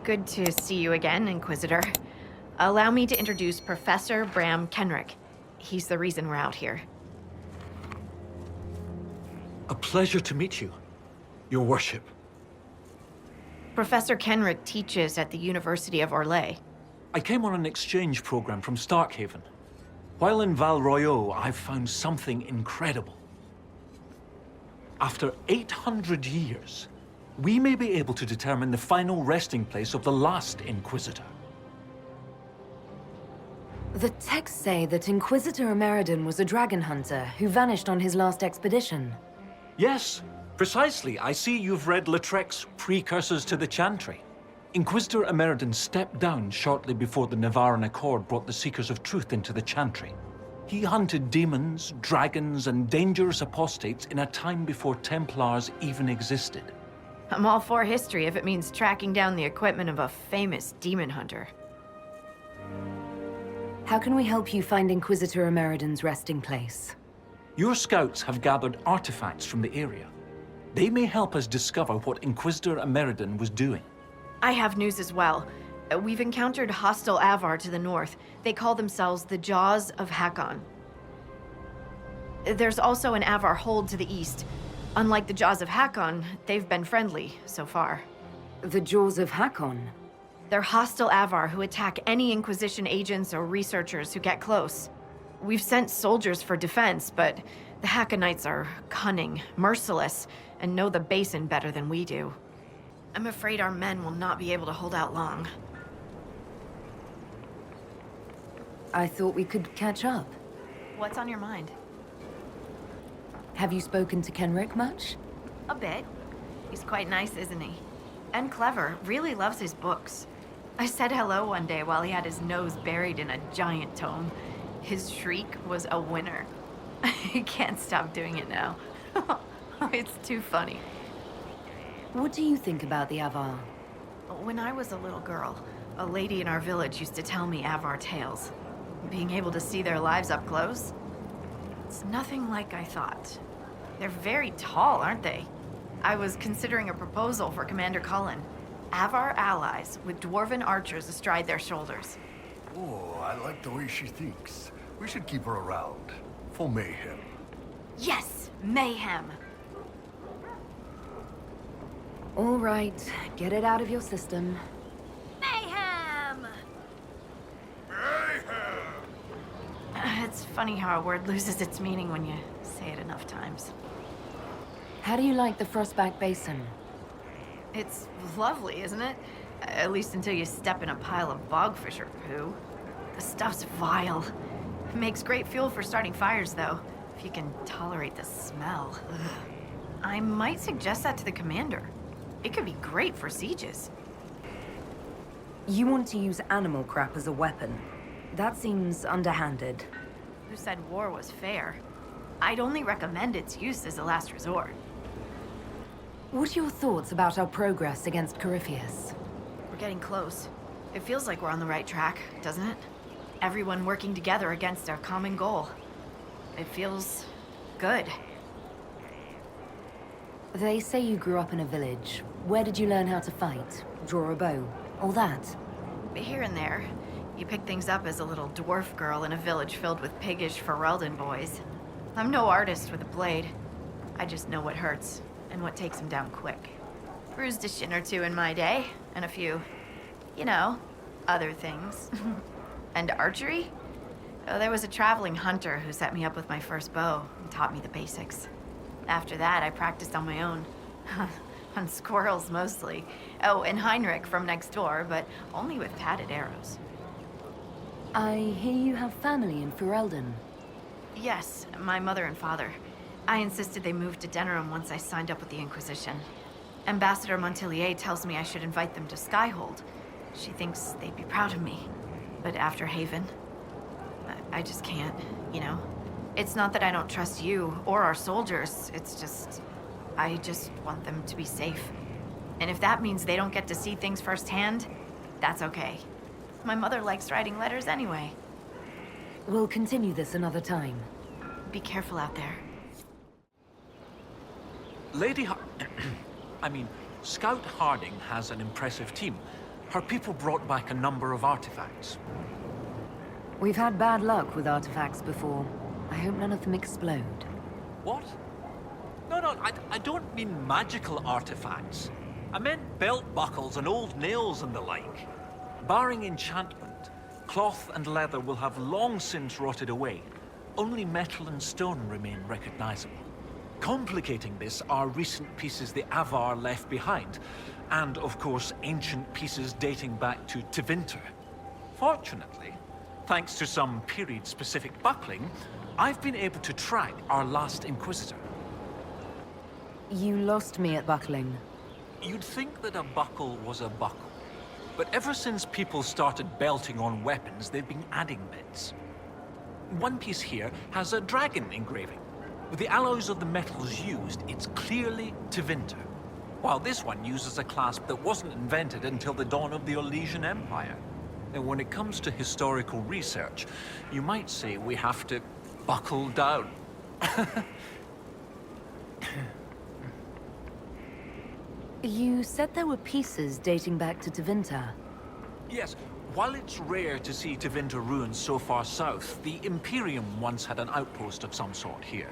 Good to see you again, Inquisitor. Allow me to introduce Professor Bram Kenrick. He's the reason we're out here. A pleasure to meet you, Your Worship. Professor Kenrick teaches at the University of Orlais. I came on an exchange program from Starkhaven. While in Val Royeaux, I've found something incredible. After 800 years, we may be able to determine the final resting place of the last Inquisitor. The texts say that Inquisitor Ameridan was a dragon hunter who vanished on his last expedition. Yes, precisely. I see you've read Lautrec's Precursors to the Chantry. Inquisitor Ameridan stepped down shortly before the Nevarran Accord brought the Seekers of Truth into the Chantry. He hunted demons, dragons, and dangerous apostates in a time before Templars even existed. I'm all for history if it means tracking down the equipment of a famous demon hunter. How can we help you find Inquisitor Ameridan's resting place? Your scouts have gathered artifacts from the area. They may help us discover what Inquisitor Ameridan was doing. I have news as well. We've encountered hostile Avar to the north. They call themselves the Jaws of Hakkon. There's also an Avar hold to the east. Unlike the Jaws of Hakkon, they've been friendly so far. The Jaws of Hakkon? They're hostile Avar who attack any Inquisition agents or researchers who get close. We've sent soldiers for defense, but the Hakkonites are cunning, merciless, and know the basin better than we do. I'm afraid our men will not be able to hold out long. I thought we could catch up. What's on your mind? Have you spoken to Kenrick much? A bit. He's quite nice, isn't he? And clever, really loves his books. I said hello one day while he had his nose buried in a giant tome. His shriek was a winner. I can't stop doing it now. It's too funny. What do you think about the Avar? When I was a little girl, a lady in our village used to tell me Avar tales. Being able to see their lives up close, it's nothing like I thought. They're very tall, aren't they? I was considering a proposal for Commander Cullen. Avar allies with dwarven archers astride their shoulders. Oh, I like the way she thinks. We should keep her around. For mayhem. Yes, mayhem. All right, get it out of your system. Mayhem! It's funny how a word loses its meaning when you say it enough times. How do you like the Frostback Basin? It's lovely, isn't it? At least until you step in a pile of bogfisher poo. The stuff's vile. It makes great fuel for starting fires, though, if you can tolerate the smell. Ugh. I might suggest that to the commander. It could be great for sieges. You want to use animal crap as a weapon. That seems underhanded. Who said war was fair? I'd only recommend its use as a last resort. What are your thoughts about our progress against Corypheus? We're getting close. It feels like we're on the right track, doesn't it? Everyone working together against our common goal. It feels good. They say you grew up in a village. Where did you learn how to fight? Draw a bow? All that? Here and there. You pick things up as a little dwarf girl in a village filled with piggish Ferelden boys. I'm no artist with a blade. I just know what hurts, and what takes him down quick. Bruised a shin or two in my day, and a few, you know, other things. And archery? Oh, there was a traveling hunter who set me up with my first bow and taught me the basics. After that, I practiced on my own. On squirrels, mostly. Oh, and Heinrich from next door, but only with padded arrows. I hear you have family in Ferelden. Yes, my mother and father. I insisted they moved to Denerim once I signed up with the Inquisition. Ambassador Montilier tells me I should invite them to Skyhold. She thinks they'd be proud of me. But after Haven, I just can't, you know? It's not that I don't trust you or our soldiers, it's just... I just want them to be safe. And if that means they don't get to see things firsthand, that's okay. My mother likes writing letters anyway. We'll continue this another time. Be careful out there. Lady Scout Harding has an impressive team. Her people brought back a number of artifacts. We've had bad luck with artifacts before. I hope none of them explode. What? No, I don't mean magical artifacts. I meant belt buckles and old nails and the like. Barring enchantment, cloth and leather will have long since rotted away. Only metal and stone remain recognizable. Complicating this are recent pieces the Avar left behind, and of course ancient pieces dating back to Tevinter. Fortunately, thanks to some period-specific buckling, I've been able to track our last Inquisitor. You lost me at buckling. You'd think that a buckle was a buckle, but ever since people started belting on weapons, they've been adding bits. One piece here has a dragon engraving. With the alloys of the metals used, it's clearly Tevinter, while this one uses a clasp that wasn't invented until the dawn of the Orlesian Empire. And when it comes to historical research, you might say we have to buckle down. You said there were pieces dating back to Tevinter. Yes, while it's rare to see Tevinter ruins so far south, the Imperium once had an outpost of some sort here.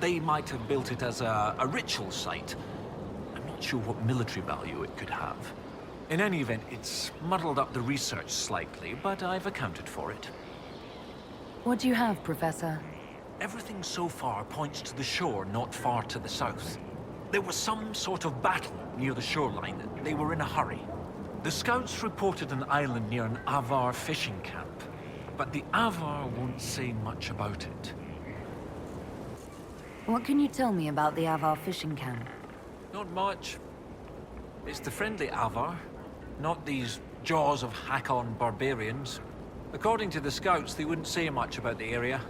They might have built it as a ritual site. I'm not sure what military value it could have. In any event, it's muddled up the research slightly, but I've accounted for it. What do you have, Professor? Everything so far points to the shore not far to the south. There was some sort of battle near the shoreline. They were in a hurry. The scouts reported an island near an Avar fishing camp, but the Avar won't say much about it. What can you tell me about the Avar fishing camp? Not much. It's the friendly Avar, not these jaws of Hakkon barbarians. According to the scouts, they wouldn't say much about the area.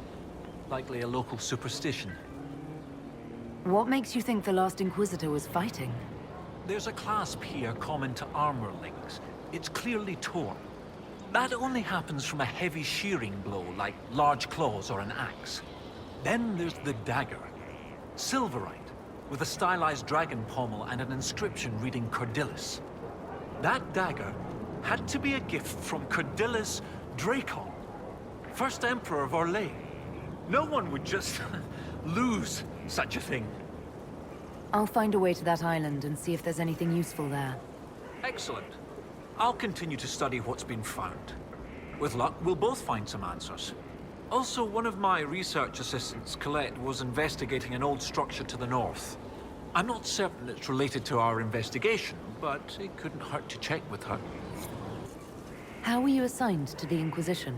Likely a local superstition. What makes you think the last Inquisitor was fighting? There's a clasp here common to armor links. It's clearly torn. That only happens from a heavy shearing blow, like large claws or an axe. Then there's the dagger. Silverite, with a stylized dragon pommel and an inscription reading Cordilis. That dagger had to be a gift from Cordilis Drakon, first Emperor of Orlais. No one would just lose such a thing. I'll find a way to that island and see if there's anything useful there. Excellent. I'll continue to study what's been found. With luck, we'll both find some answers. Also, one of my research assistants, Colette, was investigating an old structure to the north. I'm not certain it's related to our investigation, but it couldn't hurt to check with her. How were you assigned to the Inquisition?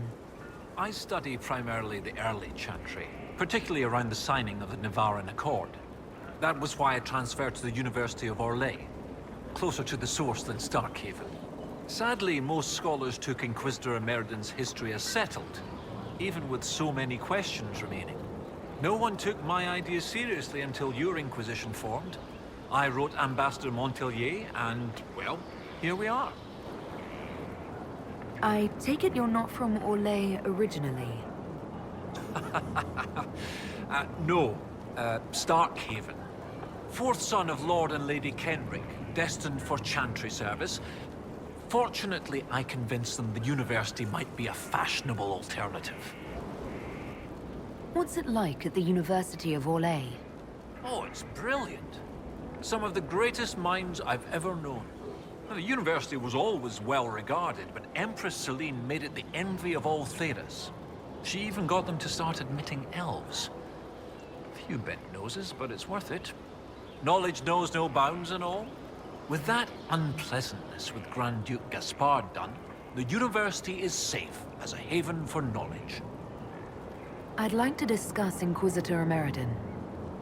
I study primarily the early Chantry, particularly around the signing of the Nevarin Accord. That was why I transferred to the University of Orlais, closer to the source than Starkhaven. Sadly, most scholars took Inquisitor Ameridan's history as settled, even with so many questions remaining. No one took my ideas seriously until your Inquisition formed. I wrote Ambassador Montelier, and, well, here we are. I take it you're not from Orlais originally? No, Starkhaven. Fourth son of Lord and Lady Kenrick, destined for Chantry service. Fortunately, I convinced them the university might be a fashionable alternative. What's it like at the University of Orlais? Oh, it's brilliant. Some of the greatest minds I've ever known. Now, the university was always well regarded, but Empress Celine made it the envy of all Thedas. She even got them to start admitting elves. Few bent noses, but it's worth it. Knowledge knows no bounds and all. With that unpleasantness with Grand Duke Gaspard done, the university is safe as a haven for knowledge. I'd like to discuss Inquisitor Ameridan.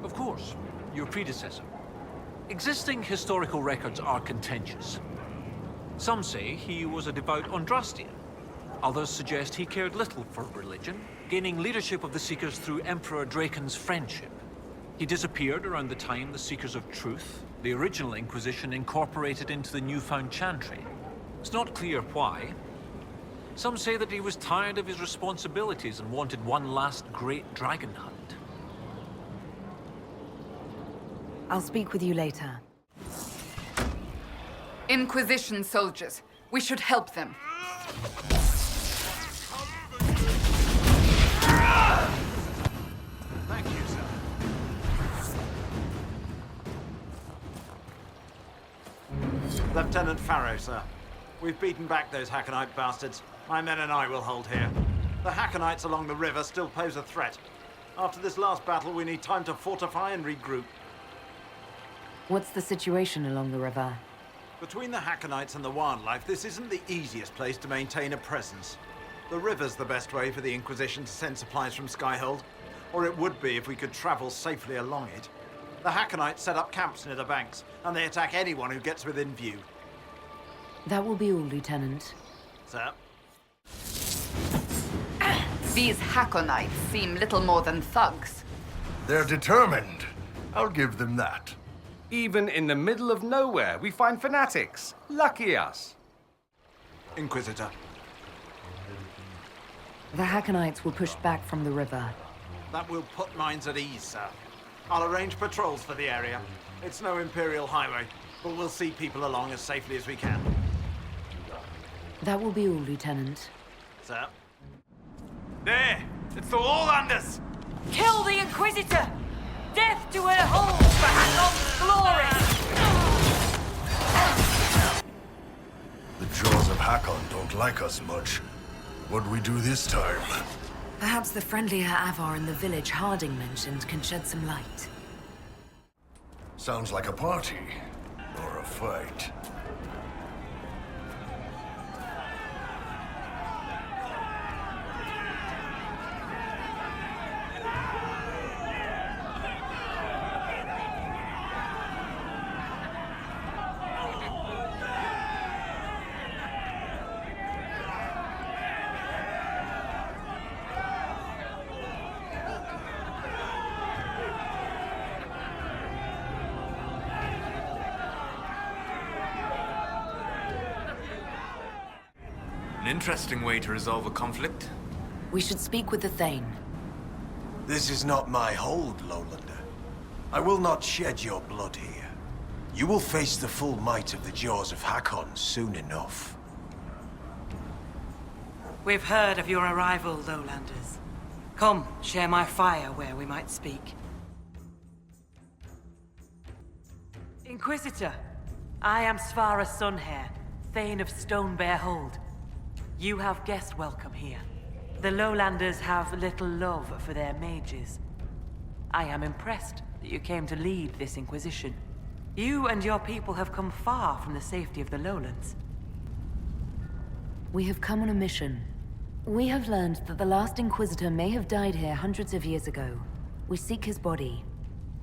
Of course, your predecessor. Existing historical records are contentious. Some say he was a devout Andrastian. Others suggest he cared little for religion, gaining leadership of the Seekers through Emperor Draken's friendship. He disappeared around the time the Seekers of Truth, the original Inquisition, incorporated into the newfound Chantry. It's not clear why. Some say that he was tired of his responsibilities and wanted one last great dragon hunt. I'll speak with you later. Inquisition soldiers, We should help them. Thank you, sir. Lieutenant Farrow, sir. We've beaten back those Hakkonite bastards. My men and I will hold here. The Hakkonites along the river still pose a threat. After this last battle, we need time to fortify and regroup. What's the situation along the river? Between the Hakkonites and the wildlife, this isn't the easiest place to maintain a presence. The river's the best way for the Inquisition to send supplies from Skyhold, or it would be if we could travel safely along it. The Hakkonites set up camps near the banks, and they attack anyone who gets within view. That will be all, Lieutenant. Sir? These Hakkonites seem little more than thugs. They're determined. I'll give them that. Even in the middle of nowhere, we find fanatics. Lucky us. Inquisitor. The Hakkonites will push back from the river. That will put minds at ease, sir. I'll arrange patrols for the area. It's no Imperial highway, but we'll see people along as safely as we can. That will be all, Lieutenant. Sir? There! It's the Lowlanders! Kill the Inquisitor! Death to her hold for Hakkon's glory! The jaws of Hakkon don't like us much. What do we do this time? Perhaps the friendlier Avar in the village Harding mentioned can shed some light. Sounds like a party. Or a fight. An interesting way to resolve a conflict. We should speak with the Thane. This is not my hold, Lowlander. I will not shed your blood here. You will face the full might of the jaws of Hakkon soon enough. We've heard of your arrival, Lowlanders. Come, share my fire where we might speak. Inquisitor, I am Svara Sunhair, Thane of Stonebear Hold. You have guest welcome here. The Lowlanders have little love for their mages. I am impressed that you came to lead this Inquisition. You and your people have come far from the safety of the Lowlands. We have come on a mission. We have learned that the last Inquisitor may have died here hundreds of years ago. We seek his body.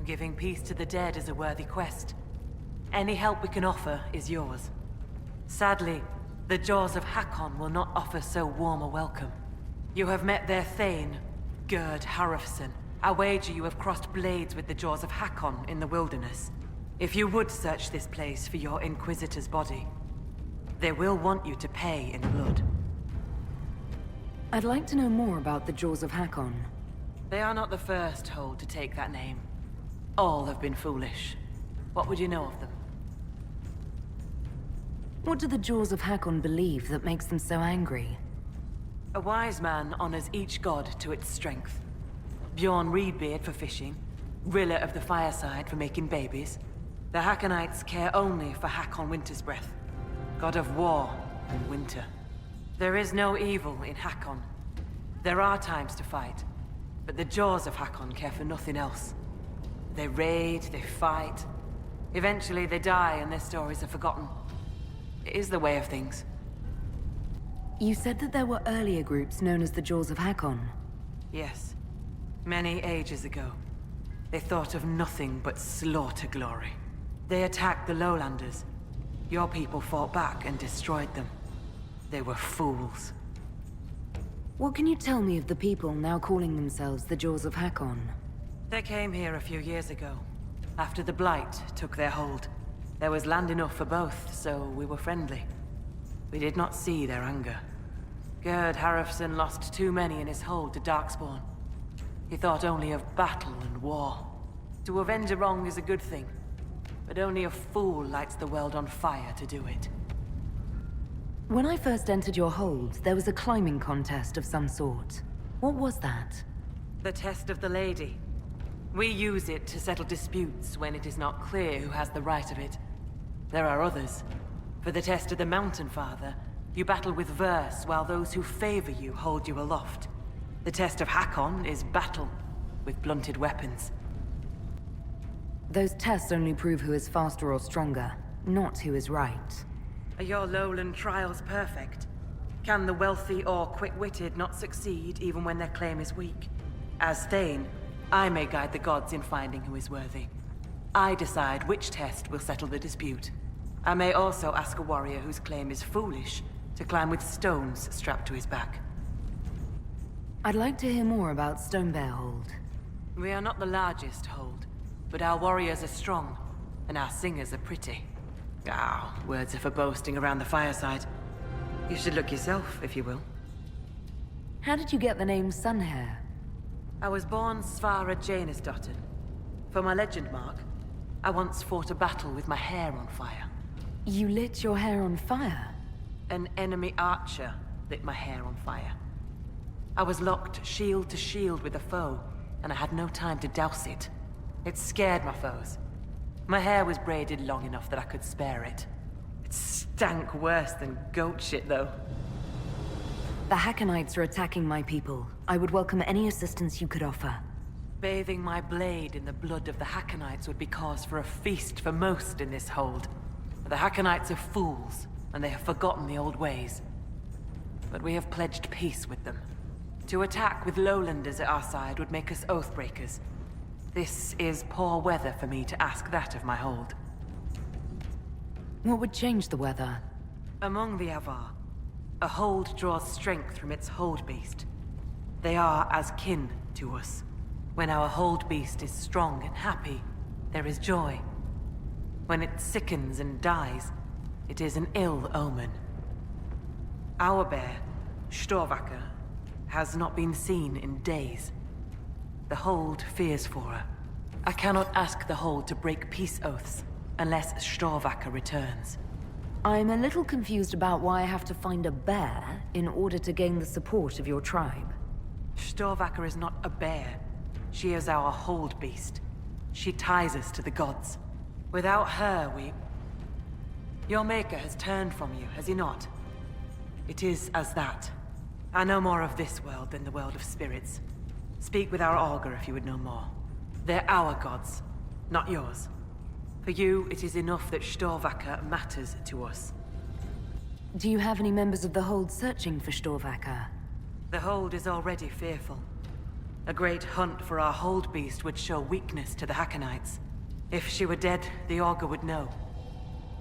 Giving peace to the dead is a worthy quest. Any help we can offer is yours. Sadly, the jaws of Hakkon will not offer so warm a welcome. You have met their Thane, Gerd Harrofson. I wager you have crossed blades with the jaws of Hakkon in the wilderness. If you would search this place for your Inquisitor's body, they will want you to pay in blood. I'd like to know more about the jaws of Hakkon. They are not the first hold to take that name. All have been foolish. What would you know of them? What do the jaws of Hakkon believe that makes them so angry? A wise man honors each god to its strength. Bjorn Reedbeard for fishing, Rilla of the Fireside for making babies. The Hakkonites care only for Hakkon Wintersbreath, god of war and winter. There is no evil in Hakkon. There are times to fight, but the jaws of Hakkon care for nothing else. They raid, they fight. Eventually they die and their stories are forgotten. It is the way of things. You said that there were earlier groups known as the Jaws of Hakkon. Yes. Many ages ago. They thought of nothing but slaughter glory. They attacked the Lowlanders. Your people fought back and destroyed them. They were fools. What can you tell me of the people now calling themselves the Jaws of Hakkon? They came here a few years ago, after the Blight took their hold. There was land enough for both, so we were friendly. We did not see their anger. Gerd Harrofson lost too many in his hold to Darkspawn. He thought only of battle and war. To avenge a wrong is a good thing, but only a fool lights the world on fire to do it. When I first entered your hold, there was a climbing contest of some sort. What was that? The test of the lady. We use it to settle disputes when it is not clear who has the right of it. There are others. For the test of the Mountain Father, you battle with verse while those who favor you hold you aloft. The test of Hakkon is battle, with blunted weapons. Those tests only prove who is faster or stronger, not who is right. Are your lowland trials perfect? Can the wealthy or quick-witted not succeed even when their claim is weak? As Thane, I may guide the gods in finding who is worthy. I decide which test will settle the dispute. I may also ask a warrior whose claim is foolish to climb with stones strapped to his back. I'd like to hear more about Stonebear Hold. We are not the largest hold, but our warriors are strong, and our singers are pretty. Ah, words are for boasting around the fireside. You should look yourself, if you will. How did you get the name Sunhair? I was born Svara Janusdottir. For my legend mark, I once fought a battle with my hair on fire. You lit your hair on fire? An enemy archer lit my hair on fire. I was locked shield to shield with a foe, and I had no time to douse it. It scared my foes. My hair was braided long enough that I could spare it. It stank worse than goat shit, though. The Hakkonites are attacking my people. I would welcome any assistance you could offer. Bathing my blade in the blood of the Hakkonites would be cause for a feast for most in this hold. The Hakkonites are fools, and they have forgotten the old ways. But we have pledged peace with them. To attack with lowlanders at our side would make us oathbreakers. This is poor weather for me to ask that of my hold. What would change the weather? Among the Avar, a hold draws strength from its hold beast. They are as kin to us. When our hold beast is strong and happy, there is joy. When it sickens and dies, it is an ill omen. Our bear, Storvacker, has not been seen in days. The hold fears for her. I cannot ask the hold to break peace oaths unless Storvacker returns. I'm a little confused about why I have to find a bear in order to gain the support of your tribe. Storvacker is not a bear. She is our hold beast. She ties us to the gods. Without her, Your maker has turned from you, has he not? It is as that. I know more of this world than the world of spirits. Speak with our augur if you would know more. They're our gods, not yours. For you, it is enough that Storvacker matters to us. Do you have any members of the Hold searching for Storvacker? The Hold is already fearful. A great hunt for our Hold beast would show weakness to the Hakkonites. If she were dead, the augur would know.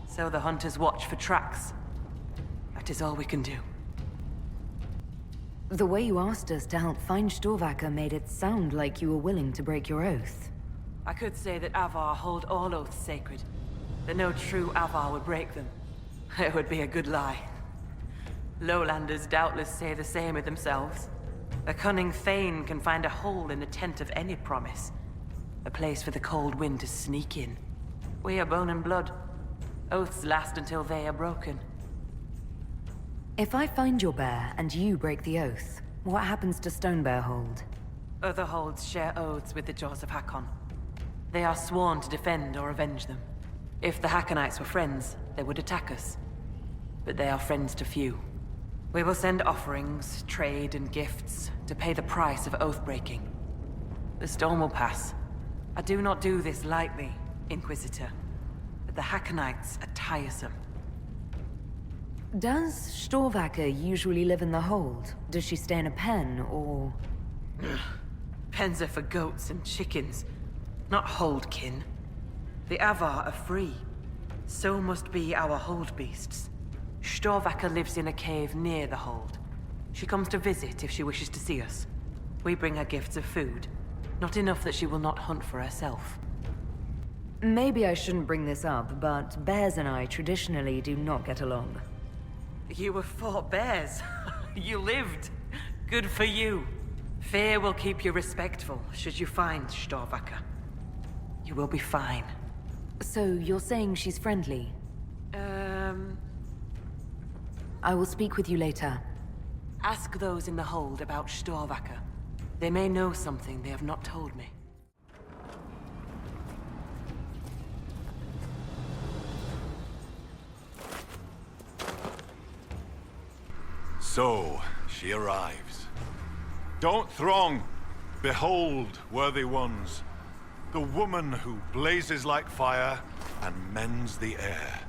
So the hunters watch for tracks. That is all we can do. The way you asked us to help find Storvacker made it sound like you were willing to break your oath. I could say that Avar hold all oaths sacred, that no true Avar would break them. It would be a good lie. Lowlanders doubtless say the same of themselves. A cunning Thane can find a hole in the tent of any promise. A place for the cold wind to sneak in. We are bone and blood. Oaths last until they are broken. If I find your bear and you break the oath, what happens to Stonebear Hold? Other holds share oaths with the Jaws of Hakkon. They are sworn to defend or avenge them. If the Hakkonites were friends, they would attack us. But they are friends to few. We will send offerings, trade, and gifts to pay the price of oath-breaking. The storm will pass. I do not do this lightly, Inquisitor. But the Hakkonites are tiresome. Does Storvacker usually live in the Hold? Does she stay in a pen, or...? Pens are for goats and chickens, not holdkin. The Avar are free. So must be our hold beasts. Storvacker lives in a cave near the hold. She comes to visit if she wishes to see us. We bring her gifts of food. Not enough that she will not hunt for herself. Maybe I shouldn't bring this up, but bears and I traditionally do not get along. You were 4 bears. You lived. Good for you. Fear will keep you respectful should you find Storvacker. You will be fine. So you're saying she's friendly? I will speak with you later. Ask those in the hold about Storvacker. They may know something they have not told me. So, she arrives. Don't throng! Behold, worthy ones, the woman who blazes like fire and mends the air.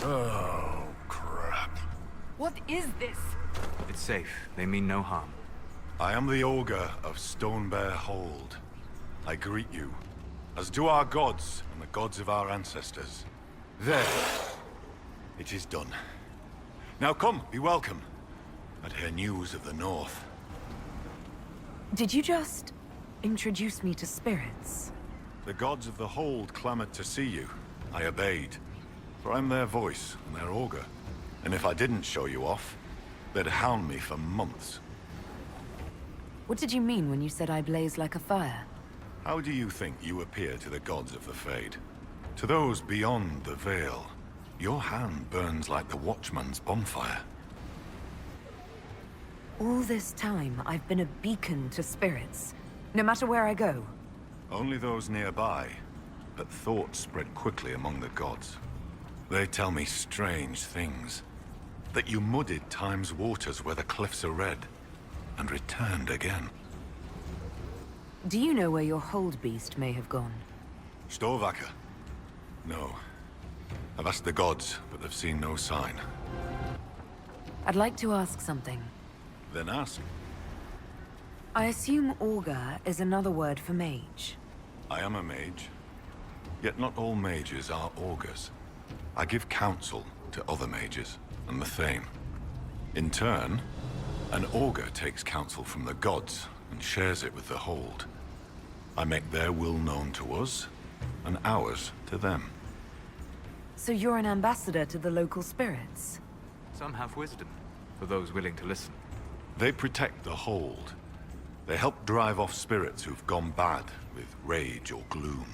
Oh, crap. What is this? It's safe. They mean no harm. I am the Ogre of Stonebear Hold. I greet you, as do our gods and the gods of our ancestors. There. It is done. Now come, be welcome. I'd hear news of the North. Did you just introduce me to spirits? The gods of the Hold clamored to see you. I obeyed. For I'm their voice and their Ogre. And if I didn't show you off, they'd hound me for months. What did you mean when you said I blaze like a fire? How do you think you appear to the gods of the Fade? To those beyond the Veil, your hand burns like the Watchman's bonfire. All this time, I've been a beacon to spirits, no matter where I go. Only those nearby, but thoughts spread quickly among the gods. They tell me strange things. That you muddied Time's waters where the cliffs are red, and returned again. Do you know where your hold beast may have gone? Storvacker? No. I've asked the gods, but they've seen no sign. I'd like to ask something. Then ask. I assume Augur is another word for mage. I am a mage. Yet not all mages are augurs. I give counsel to other mages, and the same. In turn, an augur takes counsel from the gods and shares it with the Hold. I make their will known to us, and ours to them. So you're an ambassador to the local spirits? Some have wisdom, for those willing to listen. They protect the Hold. They help drive off spirits who've gone bad with rage or gloom.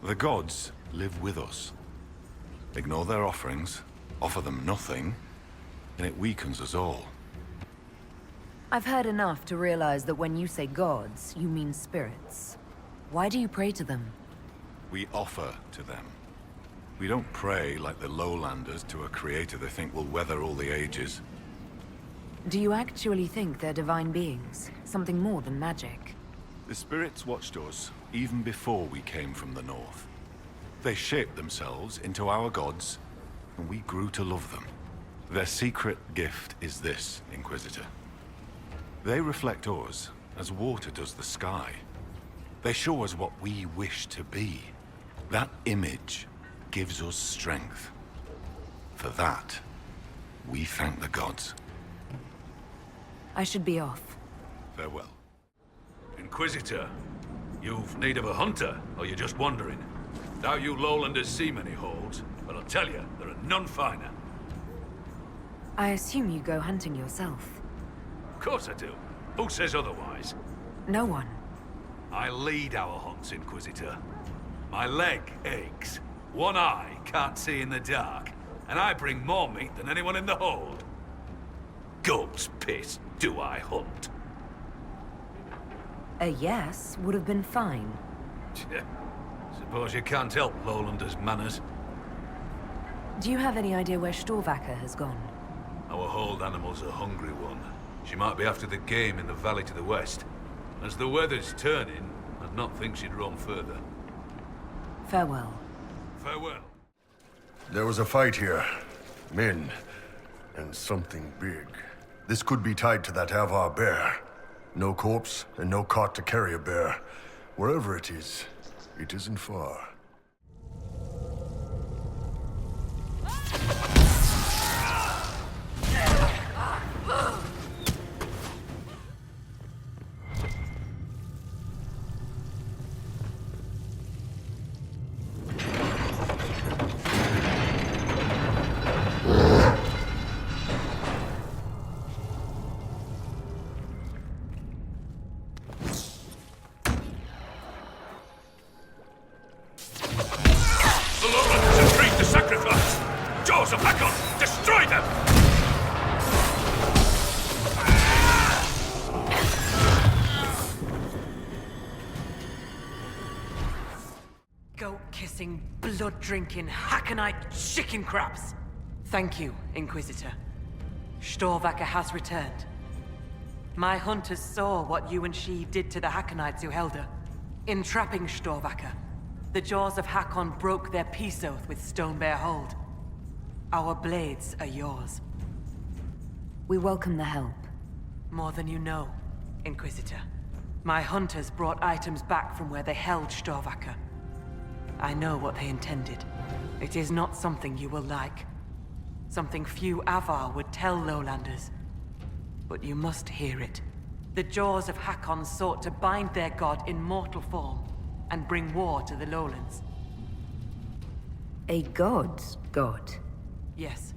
The gods live with us. Ignore their offerings, offer them nothing, and it weakens us all. I've heard enough to realize that when you say gods, you mean spirits. Why do you pray to them? We offer to them. We don't pray like the lowlanders to a creator they think will weather all the ages. Do you actually think they're divine beings? Something more than magic? The spirits watched us even before we came from the north. They shaped themselves into our gods, and we grew to love them. Their secret gift is this, Inquisitor. They reflect us as water does the sky. They show us what we wish to be. That image gives us strength. For that, we thank the gods. I should be off. Farewell. Inquisitor, you've need of a hunter, or you're just wandering? Doubt you lowlanders see many holds, but I'll tell you, there are none finer. I assume you go hunting yourself. Of course I do. Who says otherwise? No one. I lead our hunts, Inquisitor. My leg aches. One eye can't see in the dark, and I bring more meat than anyone in the hold. Goat's piss, do I hunt? A yes would have been fine. Suppose you can't help lowlanders' manners. Do you have any idea where Storvacker has gone? Our hold animal's a hungry one. She might be after the game in the valley to the west. As the weather's turning, I'd not think she'd roam further. Farewell. Farewell. There was a fight here. Men. And something big. This could be tied to that Avar bear. No corpse and no cart to carry a bear. Wherever it is, it isn't far. The lowlanders entreat the sacrifice! Jaws of Hakkon, destroy them! pissing, blood-drinking, Hakkonite chicken crabs! Thank you, Inquisitor. Storvacker has returned. My hunters saw what you and she did to the Hakkonites who held her. In trapping Storvacker, the jaws of Hakkon broke their peace oath with Stonebear Hold. Our blades are yours. We welcome the help. More than you know, Inquisitor. My hunters brought items back from where they held Storvacker. I know what they intended. It is not something you will like. Something few Avar would tell Lowlanders. But you must hear it. The jaws of Hakkon sought to bind their god in mortal form and bring war to the lowlands. A god's god? Yes.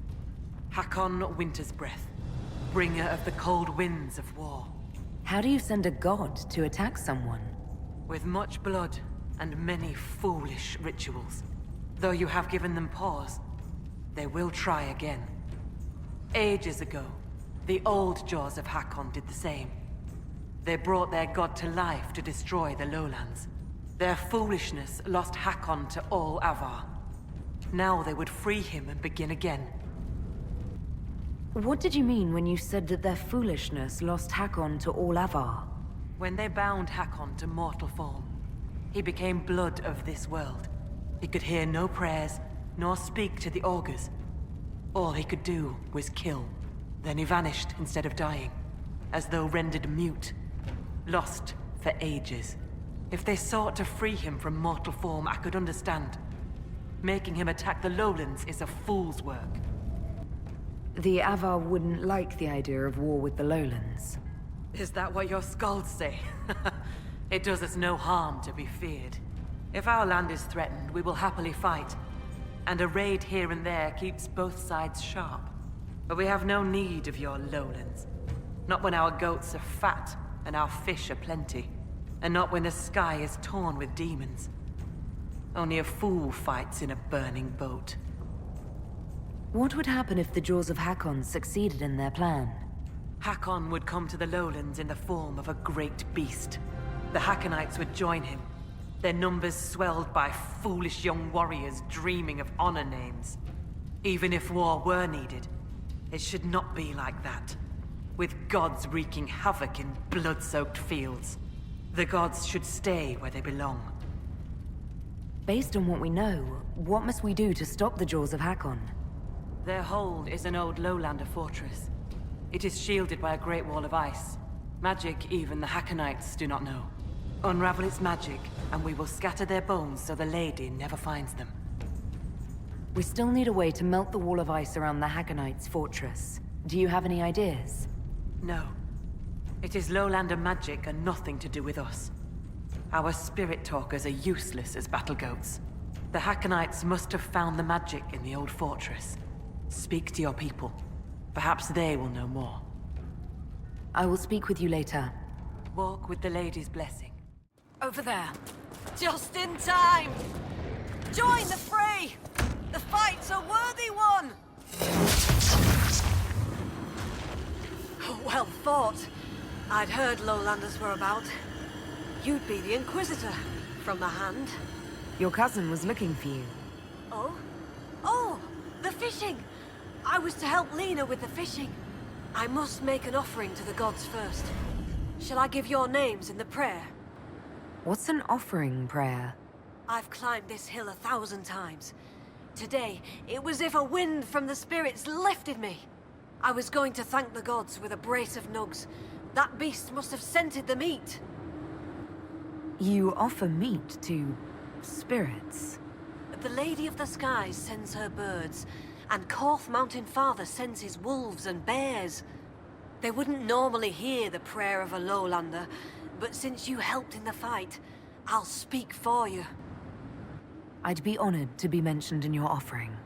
Hakkon Winter's Breath, bringer of the cold winds of war. How do you send a god to attack someone? With much blood and many foolish rituals. Though you have given them pause, they will try again. Ages ago, the old jaws of Hakkon did the same. They brought their god to life to destroy the lowlands. Their foolishness lost Hakkon to all Avar. Now they would free him and begin again. What did you mean when you said that their foolishness lost Hakkon to all Avar? When they bound Hakkon to mortal form, he became blood of this world. He could hear no prayers, nor speak to the augurs. All he could do was kill. Then he vanished instead of dying, as though rendered mute. Lost for ages. If they sought to free him from mortal form, I could understand. Making him attack the lowlands is a fool's work. The Avar wouldn't like the idea of war with the lowlands. Is that what your skalds say? It does us no harm to be feared. If our land is threatened, we will happily fight. And a raid here and there keeps both sides sharp. But we have no need of your lowlands. Not when our goats are fat and our fish are plenty. And not when the sky is torn with demons. Only a fool fights in a burning boat. What would happen if the Jaws of Hakkon succeeded in their plan? Hakkon would come to the lowlands in the form of a great beast. The Hakkonites would join him, their numbers swelled by foolish young warriors dreaming of honor names. Even if war were needed, it should not be like that. With gods wreaking havoc in blood-soaked fields. The gods should stay where they belong. Based on what we know, what must we do to stop the Jaws of Hakkon? Their hold is an old lowlander fortress. It is shielded by a great wall of ice. Magic even the Hakkonites do not know. Unravel its magic, and we will scatter their bones so the lady never finds them. We still need a way to melt the wall of ice around the Hakkonites' fortress. Do you have any ideas? No. It is lowlander magic and nothing to do with us. Our spirit talkers are useless as battle goats. The Hakkonites must have found the magic in the old fortress. Speak to your people. Perhaps they will know more. I will speak with you later. Walk with the lady's blessing. Over there. Just in time! Join the fray! The fight's a worthy one! Well thought. I'd heard lowlanders were about. You'd be the Inquisitor, from the hand. Your cousin was looking for you. Oh? Oh! The fishing! I was to help Lena with the fishing. I must make an offering to the gods first. Shall I give your names in the prayer? What's an offering prayer? I've climbed this hill 1,000 times. Today, it was as if a wind from the spirits lifted me. I was going to thank the gods with a brace of nugs. That beast must have scented the meat. You offer meat to spirits? The Lady of the Skies sends her birds, and Korth Mountain Father sends his wolves and bears. They wouldn't normally hear the prayer of a lowlander, but since you helped in the fight, I'll speak for you. I'd be honored to be mentioned in your offering.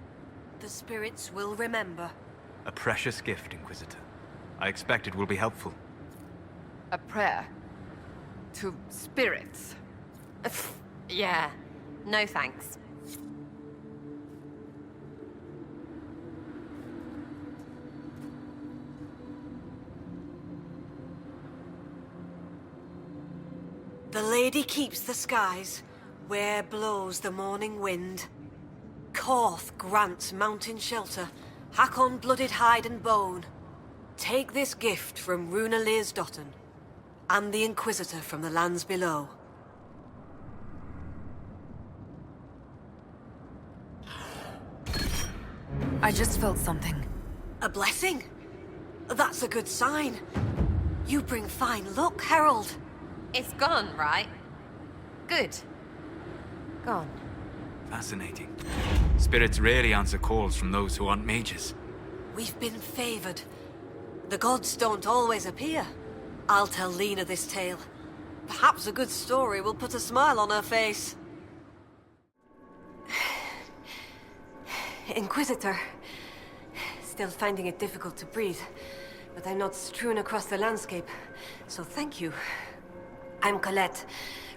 The spirits will remember. A precious gift, Inquisitor. I expect it will be helpful. A prayer? To spirits? Yeah. No thanks. The lady keeps the skies. Where blows the morning wind? Korth grants mountain shelter, Hakkon blooded hide and bone. Take this gift from Runa Learsdotten, and the Inquisitor from the lands below. I just felt something. A blessing? That's a good sign. You bring fine luck, Herald. It's gone, right? Good. Gone. Fascinating. Spirits rarely answer calls from those who aren't mages. We've been favored. The gods don't always appear. I'll tell Lena this tale. Perhaps a good story will put a smile on her face. Inquisitor. Still finding it difficult to breathe, but I'm not strewn across the landscape, so thank you. I'm Colette,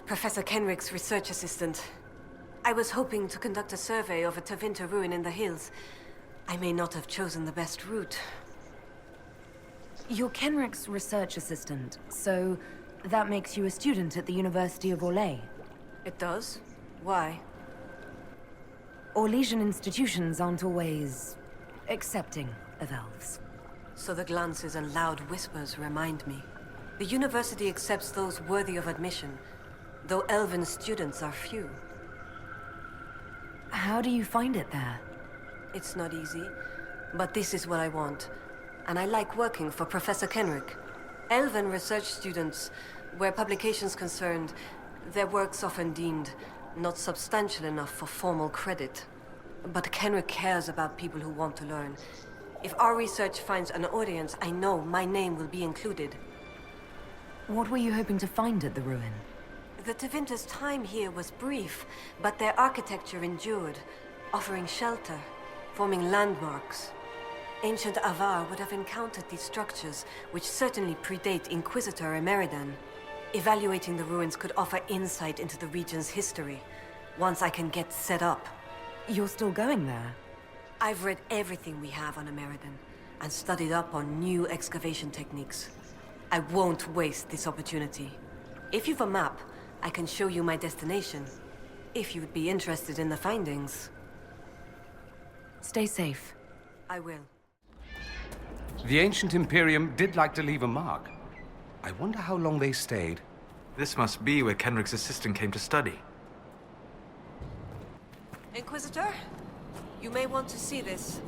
Professor Kenrick's research assistant. I was hoping to conduct a survey of a Tevinter ruin in the hills. I may not have chosen the best route. You're Kenrick's research assistant, so that makes you a student at the University of Orlais. It does? Why? Orlesian institutions aren't always accepting of elves. So the glances and loud whispers remind me. The university accepts those worthy of admission, though elven students are few. How do you find it there? It's not easy, but this is what I want. And I like working for Professor Kenrick. Elven research students, where publications concerned, their work's often deemed not substantial enough for formal credit. But Kenrick cares about people who want to learn. If our research finds an audience, I know my name will be included. What were you hoping to find at the ruin? The Tevinter's time here was brief, but their architecture endured, offering shelter, forming landmarks. Ancient Avar would have encountered these structures, which certainly predate Inquisitor Ameridan. Evaluating the ruins could offer insight into the region's history, once I can get set up. You're still going there? I've read everything we have on Ameridan, and studied up on new excavation techniques. I won't waste this opportunity. If you've a map, I can show you my destination, if you'd be interested in the findings. Stay safe. I will. The ancient Imperium did like to leave a mark. I wonder how long they stayed. This must be where Kenrick's assistant came to study. Inquisitor, you may want to see this.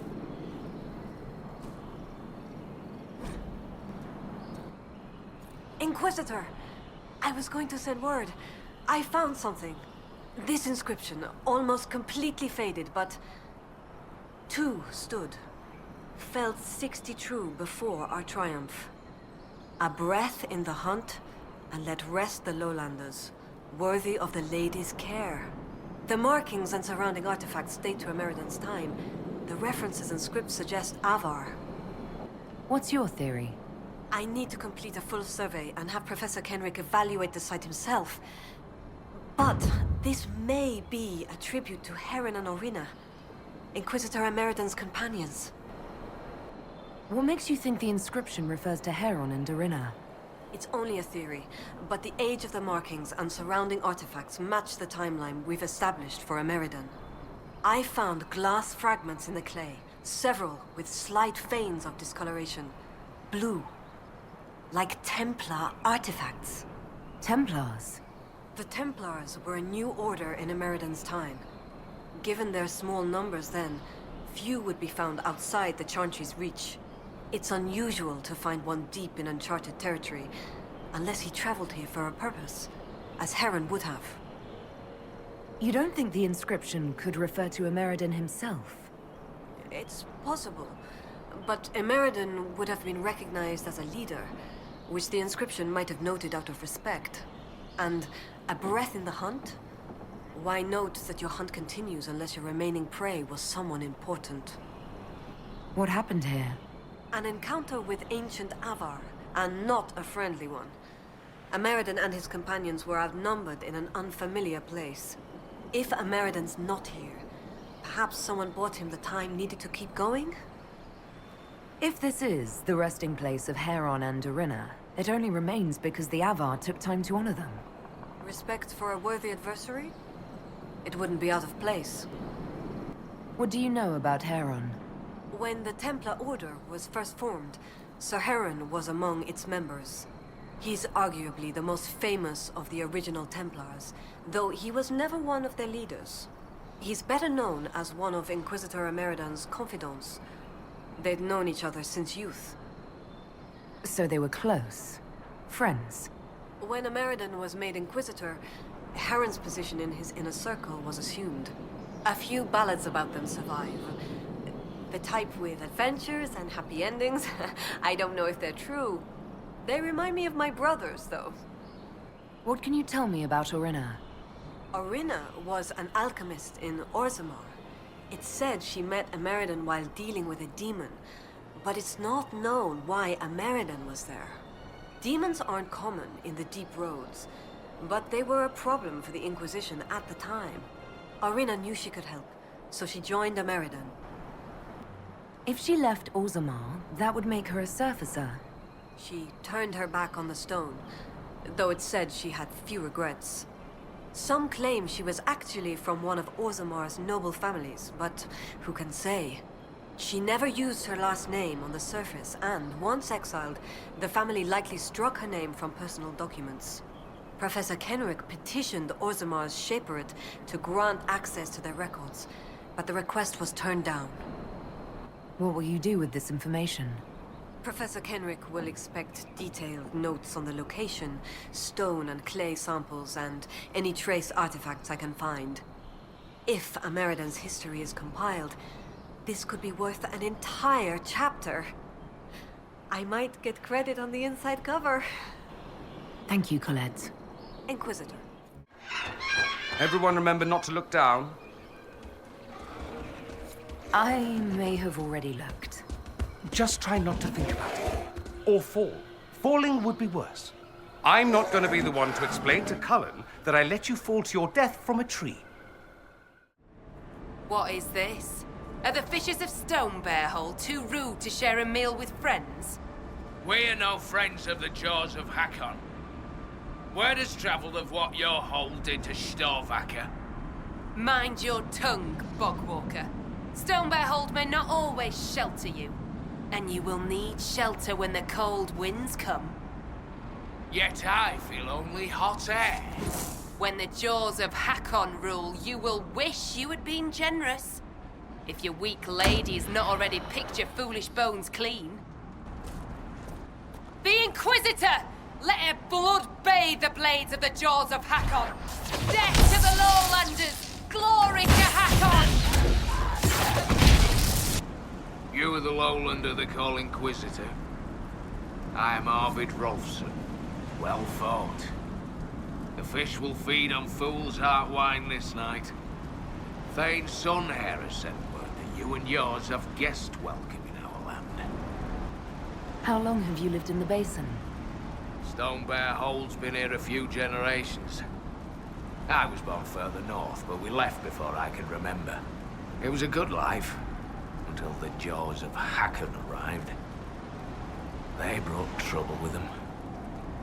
Inquisitor! I was going to send word. I found something. This inscription, almost completely faded, but... 2 stood. Felt 60 true before our triumph. A breath in the hunt, and let rest the lowlanders, worthy of the lady's care. The markings and surrounding artifacts date to Ameridan's time. The references and scripts suggest Avar. What's your theory? I need to complete a full survey and have Professor Kenrick evaluate the site himself. But this may be a tribute to Heron and Orina, Inquisitor Ameridan's companions. What makes you think the inscription refers to Heron and Dorina? It's only a theory, but the age of the markings and surrounding artifacts match the timeline we've established for Ameridan. I found glass fragments in the clay, several with slight veins of discoloration. Blue. Like Templar artifacts. Templars? The Templars were a new order in Ameridan's time. Given their small numbers then, few would be found outside the Chantry's reach. It's unusual to find one deep in uncharted territory, unless he traveled here for a purpose, as Heron would have. You don't think the inscription could refer to Ameridan himself? It's possible, but Ameridan would have been recognized as a leader, which the inscription might have noted out of respect. And a breath in the hunt? Why note that your hunt continues unless your remaining prey was someone important? What happened here? An encounter with ancient Avar, and not a friendly one. Ameridan and his companions were outnumbered in an unfamiliar place. If Ameridan's not here, perhaps someone bought him the time needed to keep going? If this is the resting place of Heron and Dorina, it only remains because the Avar took time to honor them. Respect for a worthy adversary? It wouldn't be out of place. What do you know about Hakkon? When the Templar Order was first formed, Sir Hakkon was among its members. He's arguably the most famous of the original Templars, though he was never one of their leaders. He's better known as one of Inquisitor Ameridan's confidants. They'd known each other since youth. So they were close. Friends. When Ameridan was made Inquisitor, Harron's position in his inner circle was assumed. A few ballads about them survive. The type with adventures and happy endings. I don't know if they're true. They remind me of my brothers, though. What can you tell me about Orina? Orina was an alchemist in Orzammar. It's said she met Ameridan while dealing with a demon, but it's not known why Ameridan was there. Demons aren't common in the deep roads, but they were a problem for the Inquisition at the time. Orina knew she could help, so she joined Ameridan. If she left Orzammar, that would make her a surfacer. She turned her back on the stone, though it's said she had few regrets. Some claim she was actually from one of Orzammar's noble families, but who can say? She never used her last name on the surface, and once exiled, the family likely struck her name from personal documents. Professor Kenrick petitioned Orzammar's Shaperate to grant access to their records, but the request was turned down. What will you do with this information? Professor Kenrick will expect detailed notes on the location, stone and clay samples, and any trace artifacts I can find. If Ameridan's history is compiled, this could be worth an entire chapter. I might get credit on the inside cover. Thank you, Colette. Inquisitor. Everyone remember not to look down. I may have already looked. Just try not to think about it. Or fall. Falling would be worse. I'm not going to be the one to explain to Cullen that I let you fall to your death from a tree. What is this? Are the Fishers of Stonebearhole too rude to share a meal with friends? We're no friends of the jaws of Hakkon. Word has travelled of what your hold did to Storvacker. Mind your tongue, Bogwalker. Stonebearhold may not always shelter you, and you will need shelter when the cold winds come. Yet I feel only hot air. When the jaws of Hakkon rule, you will wish you had been generous. If your weak lady has not already picked your foolish bones clean. The Inquisitor! Let her blood bathe the blades of the jaws of Hakkon! Death to the Lowlanders! Glory to Hakkon! You are the Lowlander they call Inquisitor. I am Arvid Rolfson. Well fought. The fish will feed on fool's heart wine this night. Thane's son here has sent word that you and yours have guest welcome in our land. How long have you lived in the basin? Stonebearhole's been here a few generations. I was born further north, but we left before I could remember. It was a good life, until the jaws of Hakkon arrived. They brought trouble with them.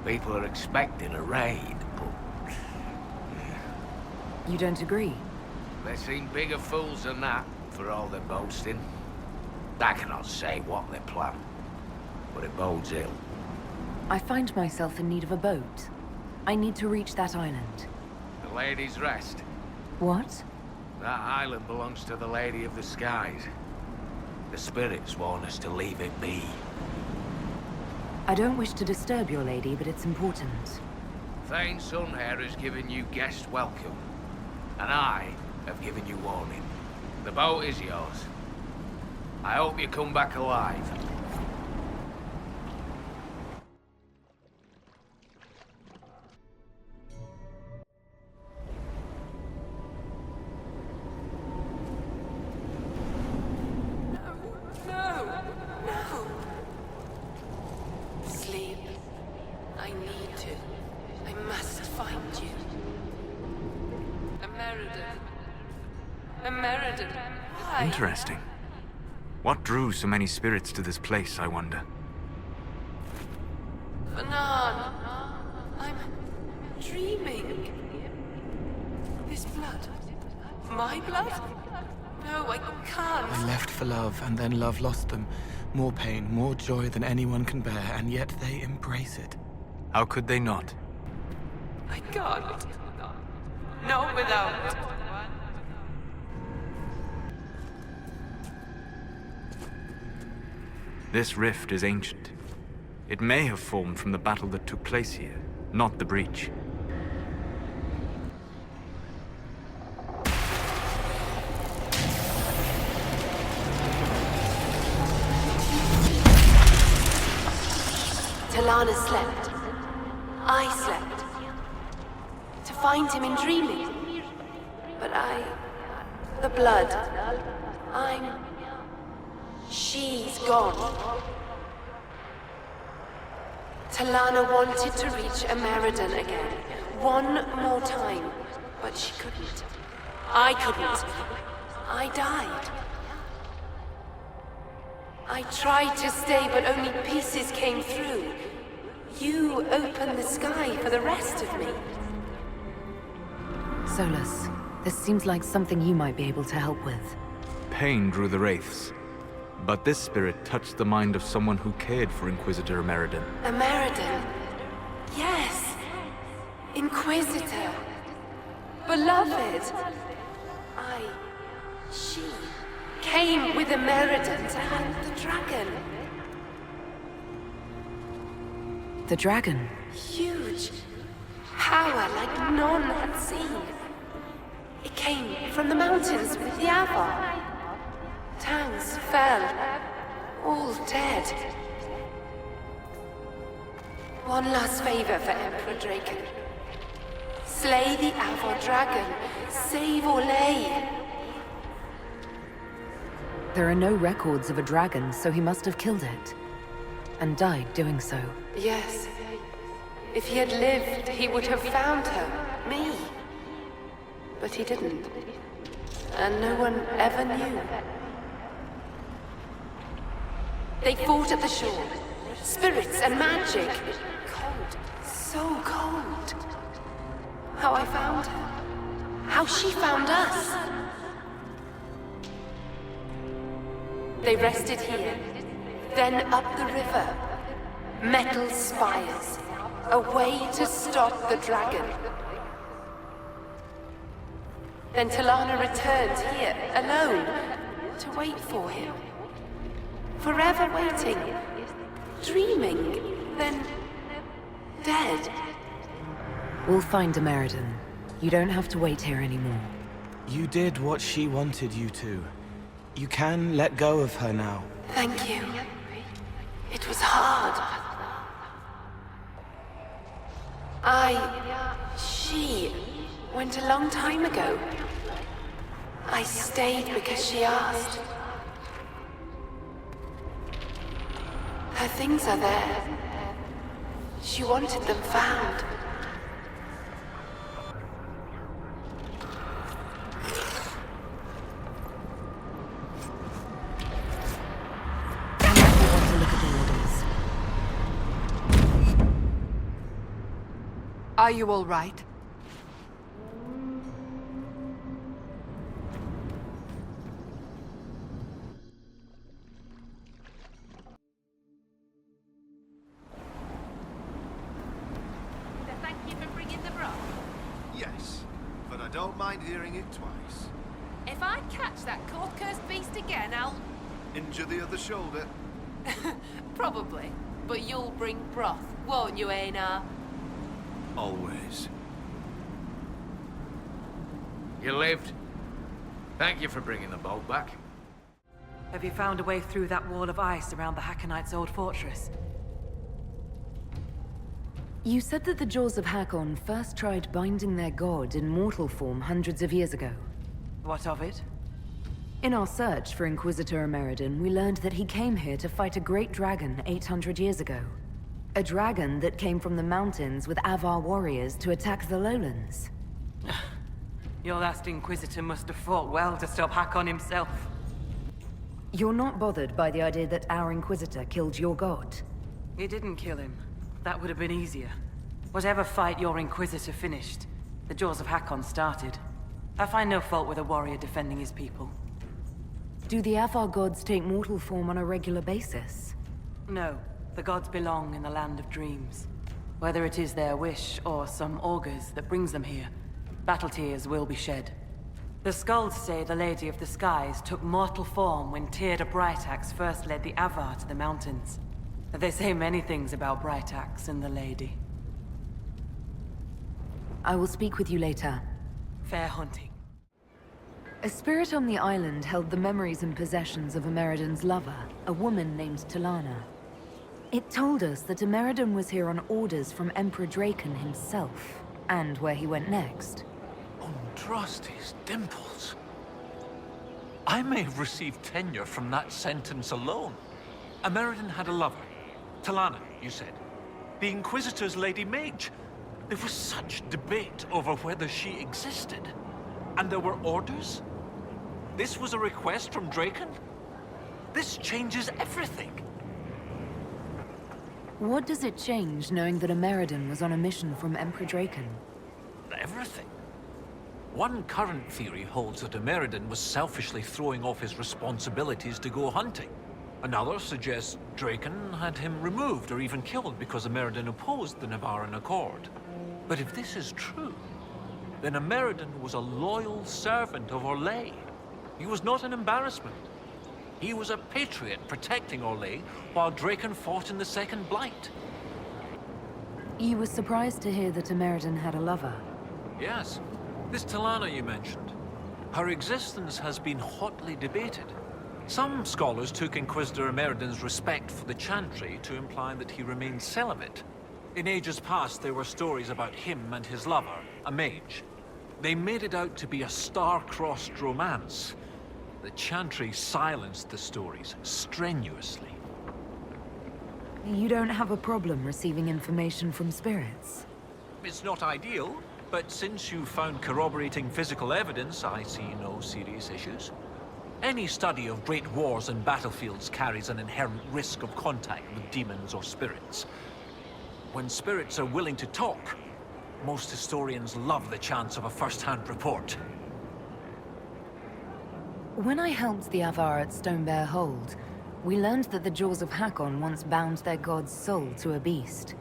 People are expecting a raid, but... You don't agree? They seem bigger fools than that, for all their boasting. I cannot say what they plan, but it bodes ill. I find myself in need of a boat. I need to reach that island. The Lady's Rest. What? That island belongs to the Lady of the Skies. The spirits warn us to leave it be. I don't wish to disturb your lady, but it's important. Thane's son here has given you guest welcome, and I have given you warning. The boat is yours. I hope you come back alive. Ameridan, why? Interesting. What drew so many spirits to this place, I wonder? Fanan, I'm dreaming. This blood, my blood? No, I can't. I left for love, and then love lost them. More pain, more joy than anyone can bear, and yet they embrace it. How could they not? I can't. Not without. This rift is ancient. It may have formed from the battle that took place here, not the breach. Talana slept. I slept. To find him in dreaming. But the blood. She's gone. Talana wanted to reach Ameridan again. One more time. But she couldn't. I couldn't. I died. I tried to stay, but only pieces came through. You opened the sky for the rest of me. Solus, this seems like something you might be able to help with. Pain drew the wraiths, but this spirit touched the mind of someone who cared for Inquisitor Ameridan. Ameridan? Yes. Inquisitor. Beloved. She came with Ameridan to hunt the dragon. The dragon? Huge. Power like none had seen. It came from the mountains with the Avar. Towns fell. All dead. One last favor for Emperor Draken. Slay the Avar dragon. Save Orlais. There are no records of a dragon, so he must have killed it. And died doing so. Yes. If he had lived, he would have found her. Me. But he didn't. And no one ever knew. They fought at the shore. Spirits and magic. Cold. So cold. How I found her. How she found us. They rested here, then up the river. Metal spires, a way to stop the dragon. Then Talana returned here, alone, to wait for him. Forever waiting, dreaming, then dead. We'll find Ameridan. You don't have to wait here anymore. You did what she wanted you to. You can let go of her now. Thank you. It was hard. She went a long time ago. I stayed because she asked. Her things are there. She wanted them found. Are you all right? Thank you for bringing the broth. Yes, but I don't mind hearing it twice. If I catch that cold-cursed beast again, I'll... Injure the other shoulder. Probably. But you'll bring broth, won't you, Einar? Always. You lived. Thank you for bringing the boat back. Have you found a way through that wall of ice around the Hakkonites' old fortress? You said that the Jaws of Hakkon first tried binding their god in mortal form hundreds of years ago. What of it? In our search for Inquisitor Ameridan, we learned that he came here to fight a great dragon 800 years ago. A dragon that came from the mountains with Avar warriors to attack the lowlands. Your last Inquisitor must have fought well to stop Hakkon himself. You're not bothered by the idea that our Inquisitor killed your god? He didn't kill him. That would have been easier. Whatever fight your Inquisitor finished, the Jaws of Hakkon started. I find no fault with a warrior defending his people. Do the Avar gods take mortal form on a regular basis? No, the gods belong in the land of dreams. Whether it is their wish or some augurs that brings them here, battle tears will be shed. The skulls say the Lady of the Skies took mortal form when Tyrda Brightaxe first led the Avar to the mountains. They say many things about Brightaxe and the Lady. I will speak with you later. Fair hunting. A spirit on the island held the memories and possessions of Ameridan's lover, a woman named Talana. It told us that Ameridan was here on orders from Emperor Draken himself, and where he went next. Undrasti's dimples. I may have received tenure from that sentence alone. Ameridan had a lover. Talana, you said. The Inquisitor's Lady Mage. There was such debate over whether she existed. And there were orders? This was a request from Draken? This changes everything. What does it change knowing that Ameridan was on a mission from Emperor Draken? Everything. One current theory holds that Ameridan was selfishly throwing off his responsibilities to go hunting. Another suggests Draken had him removed or even killed because Ameridan opposed the Nevarran Accord. But if this is true, then Ameridan was a loyal servant of Orlais. He was not an embarrassment. He was a patriot protecting Orlais while Draken fought in the Second Blight. You were surprised to hear that Ameridan had a lover? Yes. This Talana you mentioned. Her existence has been hotly debated. Some scholars took Inquisitor Ameridan's respect for the Chantry to imply that he remained celibate. In ages past, there were stories about him and his lover, a mage. They made it out to be a star-crossed romance. The Chantry silenced the stories strenuously. You don't have a problem receiving information from spirits? It's not ideal, but since you found corroborating physical evidence, I see no serious issues. Any study of great wars and battlefields carries an inherent risk of contact with demons or spirits. When spirits are willing to talk, most historians love the chance of a first-hand report. When I helped the Avar at Stonebear Hold, we learned that the jaws of Hakkon once bound their god's soul to a beast.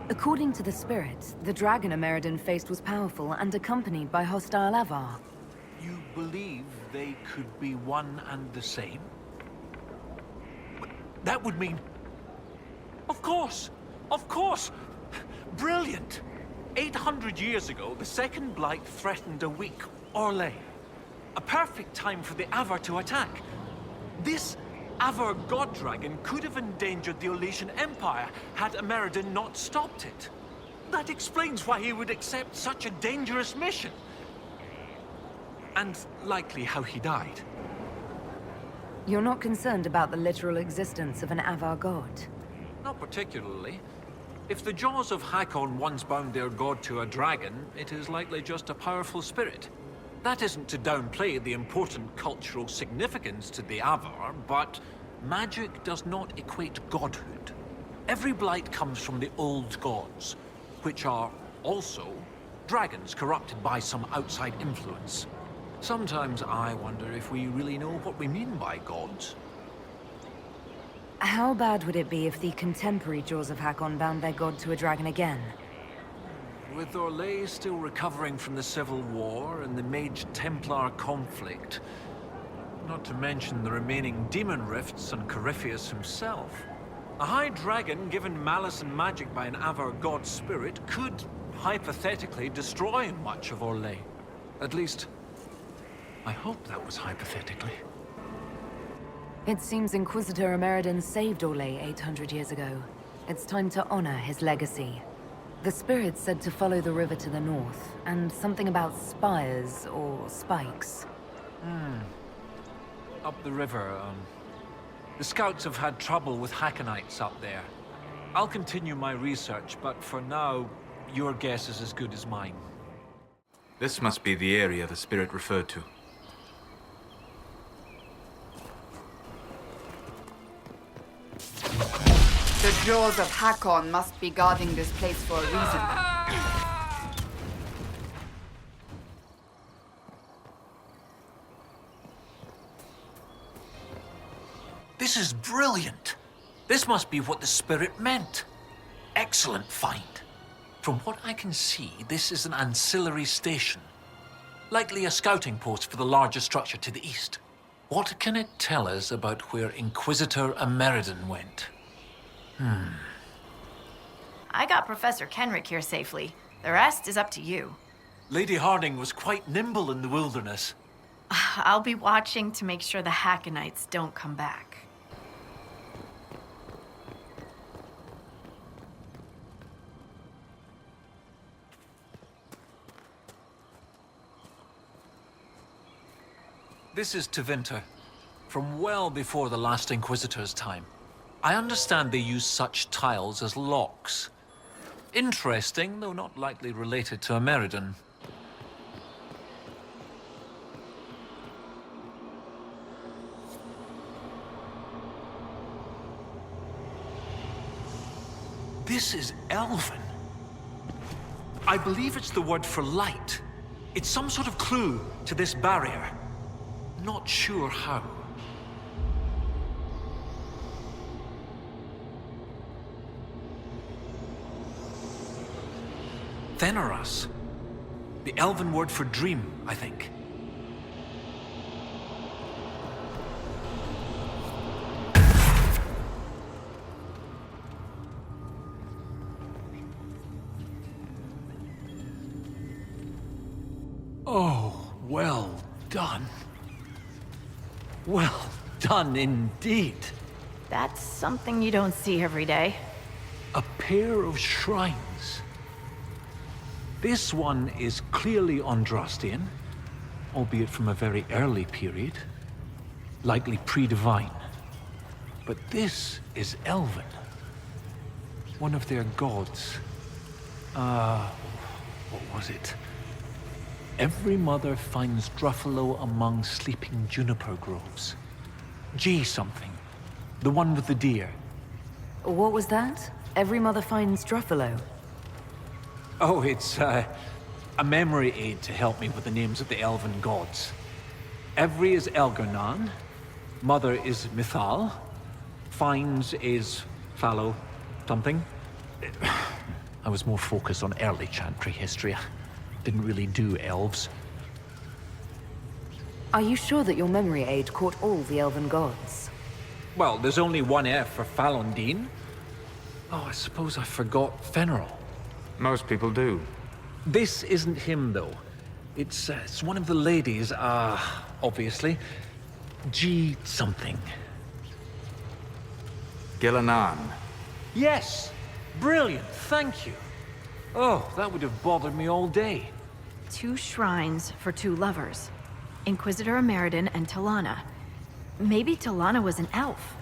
According to the spirit, the dragon Ameridan faced was powerful and accompanied by hostile Avar. You believe they could be one and the same? That would mean... Of course! Of course! Brilliant! 800 years ago, the Second Blight threatened a weak Orlais. A perfect time for the Avar to attack. This Avar god dragon could have endangered the Orlesian Empire had Ameridan not stopped it. That explains why he would accept such a dangerous mission. And likely how he died. You're not concerned about the literal existence of an Avar god? Not particularly. If the jaws of Hakkon once bound their god to a dragon, it is likely just a powerful spirit. That isn't to downplay the important cultural significance to the Avar, but magic does not equate godhood. Every blight comes from the old gods, which are also dragons corrupted by some outside influence. Sometimes I wonder if we really know what we mean by gods. How bad would it be if the contemporary jaws of Hakkon bound their god to a dragon again? With Orlais still recovering from the Civil War and the Mage-Templar conflict, not to mention the remaining demon rifts and Corypheus himself, a high dragon given malice and magic by an Avar god spirit could, hypothetically, destroy much of Orlais. At least, I hope that was hypothetically. It seems Inquisitor Ameridan saved Orlais 800 years ago. It's time to honor his legacy. The spirit said to follow the river to the north, and something about spires or spikes. Up the river, the scouts have had trouble with Hakkonites up there. I'll continue my research, but for now, your guess is as good as mine. This must be the area the spirit referred to. The jaws of Hakkon must be guarding this place for a reason. This is brilliant. This must be what the spirit meant. Excellent find. From what I can see, this is an ancillary station. Likely a scouting post for the larger structure to the east. What can it tell us about where Inquisitor Ameridan went? I got Professor Kenrick here safely. The rest is up to you. Lady Harding was quite nimble in the wilderness. I'll be watching to make sure the Hakkonites don't come back. This is Tevinter, from well before the last Inquisitor's time. I understand they use such tiles as locks. Interesting, though not likely related to Ameridan. This is Elven. I believe it's the word for light. It's some sort of clue to this barrier. Not sure how. Theneras. The Elven word for dream, I think. Oh, well done. Well done indeed. That's something you don't see every day. A pair of shrines. This one is clearly Andrastian, albeit from a very early period, likely pre-divine. But this is Elven. One of their gods. What was it? Every mother finds Druffalo among sleeping juniper groves. G something. The one with the deer. What was that? Every mother finds Druffalo. Oh, it's a memory aid to help me with the names of the elven gods. Every is Elgernan, mother is Mithal, finds is Fallow something. I was more focused on early Chantry history. Didn't really do elves. Are you sure that your memory aid caught all the elven gods? Well, there's only one F for Falondine. Oh, I suppose I forgot Fenral. Most people do. This isn't him, though. It's one of the ladies, obviously. G something. Gillanan. Yes! Brilliant, thank you. Oh, that would have bothered me all day. 2 shrines for 2 lovers. Inquisitor Ameridan and Talana. Maybe Talana was an elf.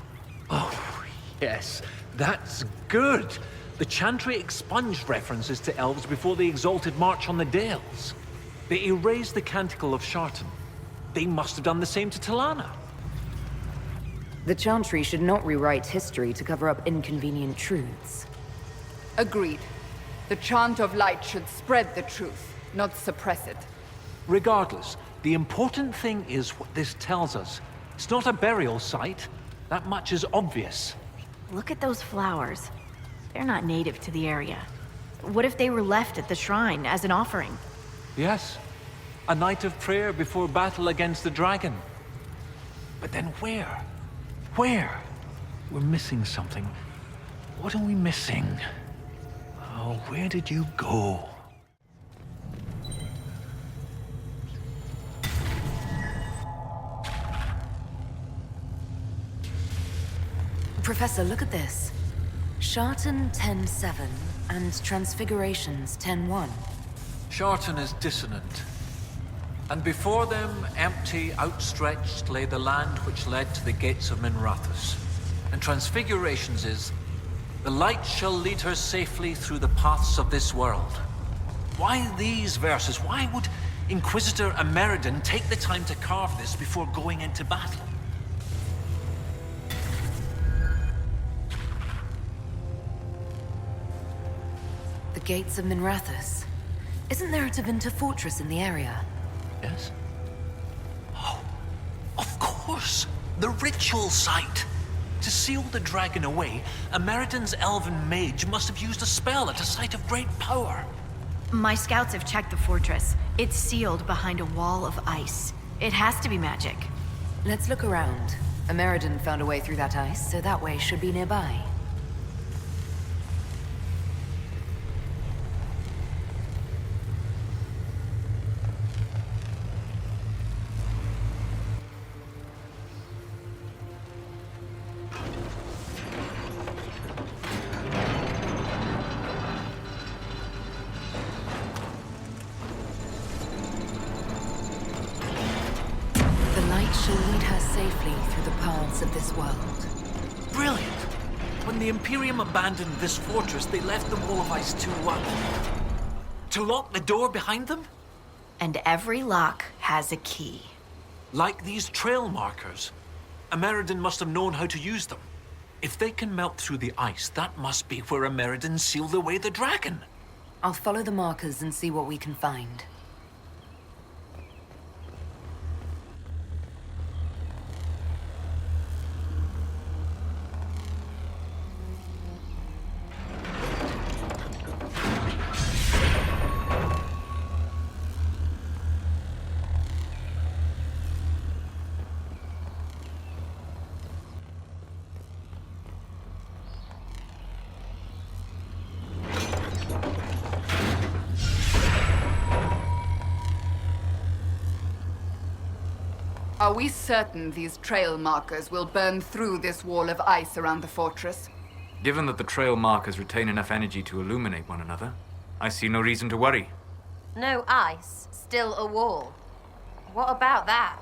Oh, yes. That's good. The Chantry expunged references to elves before the Exalted March on the Dales. They erased the Canticle of Shartan. They must have done the same to Talana. The Chantry should not rewrite history to cover up inconvenient truths. Agreed. The chant of light should spread the truth, not suppress it. Regardless, the important thing is what this tells us. It's not a burial site. That much is obvious. Look at those flowers. They're not native to the area. What if they were left at the shrine as an offering? Yes. A night of prayer before battle against the dragon. But then where? Where? We're missing something. What are we missing? Oh, where did you go? Professor, look at this. Shartan 10-7 and Transfigurations 10-1. Shartan is dissonant. And before them, empty, outstretched, lay the land which led to the gates of Minrathous. And Transfigurations is, the light shall lead her safely through the paths of this world. Why these verses? Why would Inquisitor Ameridan take the time to carve this before going into battle? The gates of Minrathous. Isn't there a Tevinter fortress in the area? Yes? Oh, of course! The ritual site! To seal the dragon away, Ameridan's elven mage must have used a spell at a site of great power. My scouts have checked the fortress. It's sealed behind a wall of ice. It has to be magic. Let's look around. Ameridan found a way through that ice, so that way should be nearby. Of this world. Brilliant! When the Imperium abandoned this fortress, they left the wall of ice to lock the door behind them? And every lock has a key. Like these trail markers. Ameridan must have known how to use them. If they can melt through the ice, that must be where Ameridan sealed away the dragon. I'll follow the markers and see what we can find. Are we certain these trail markers will burn through this wall of ice around the fortress? Given that the trail markers retain enough energy to illuminate one another, I see no reason to worry. No ice, still a wall. What about that?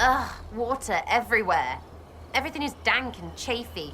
Ugh, water everywhere. Everything is dank and chafy.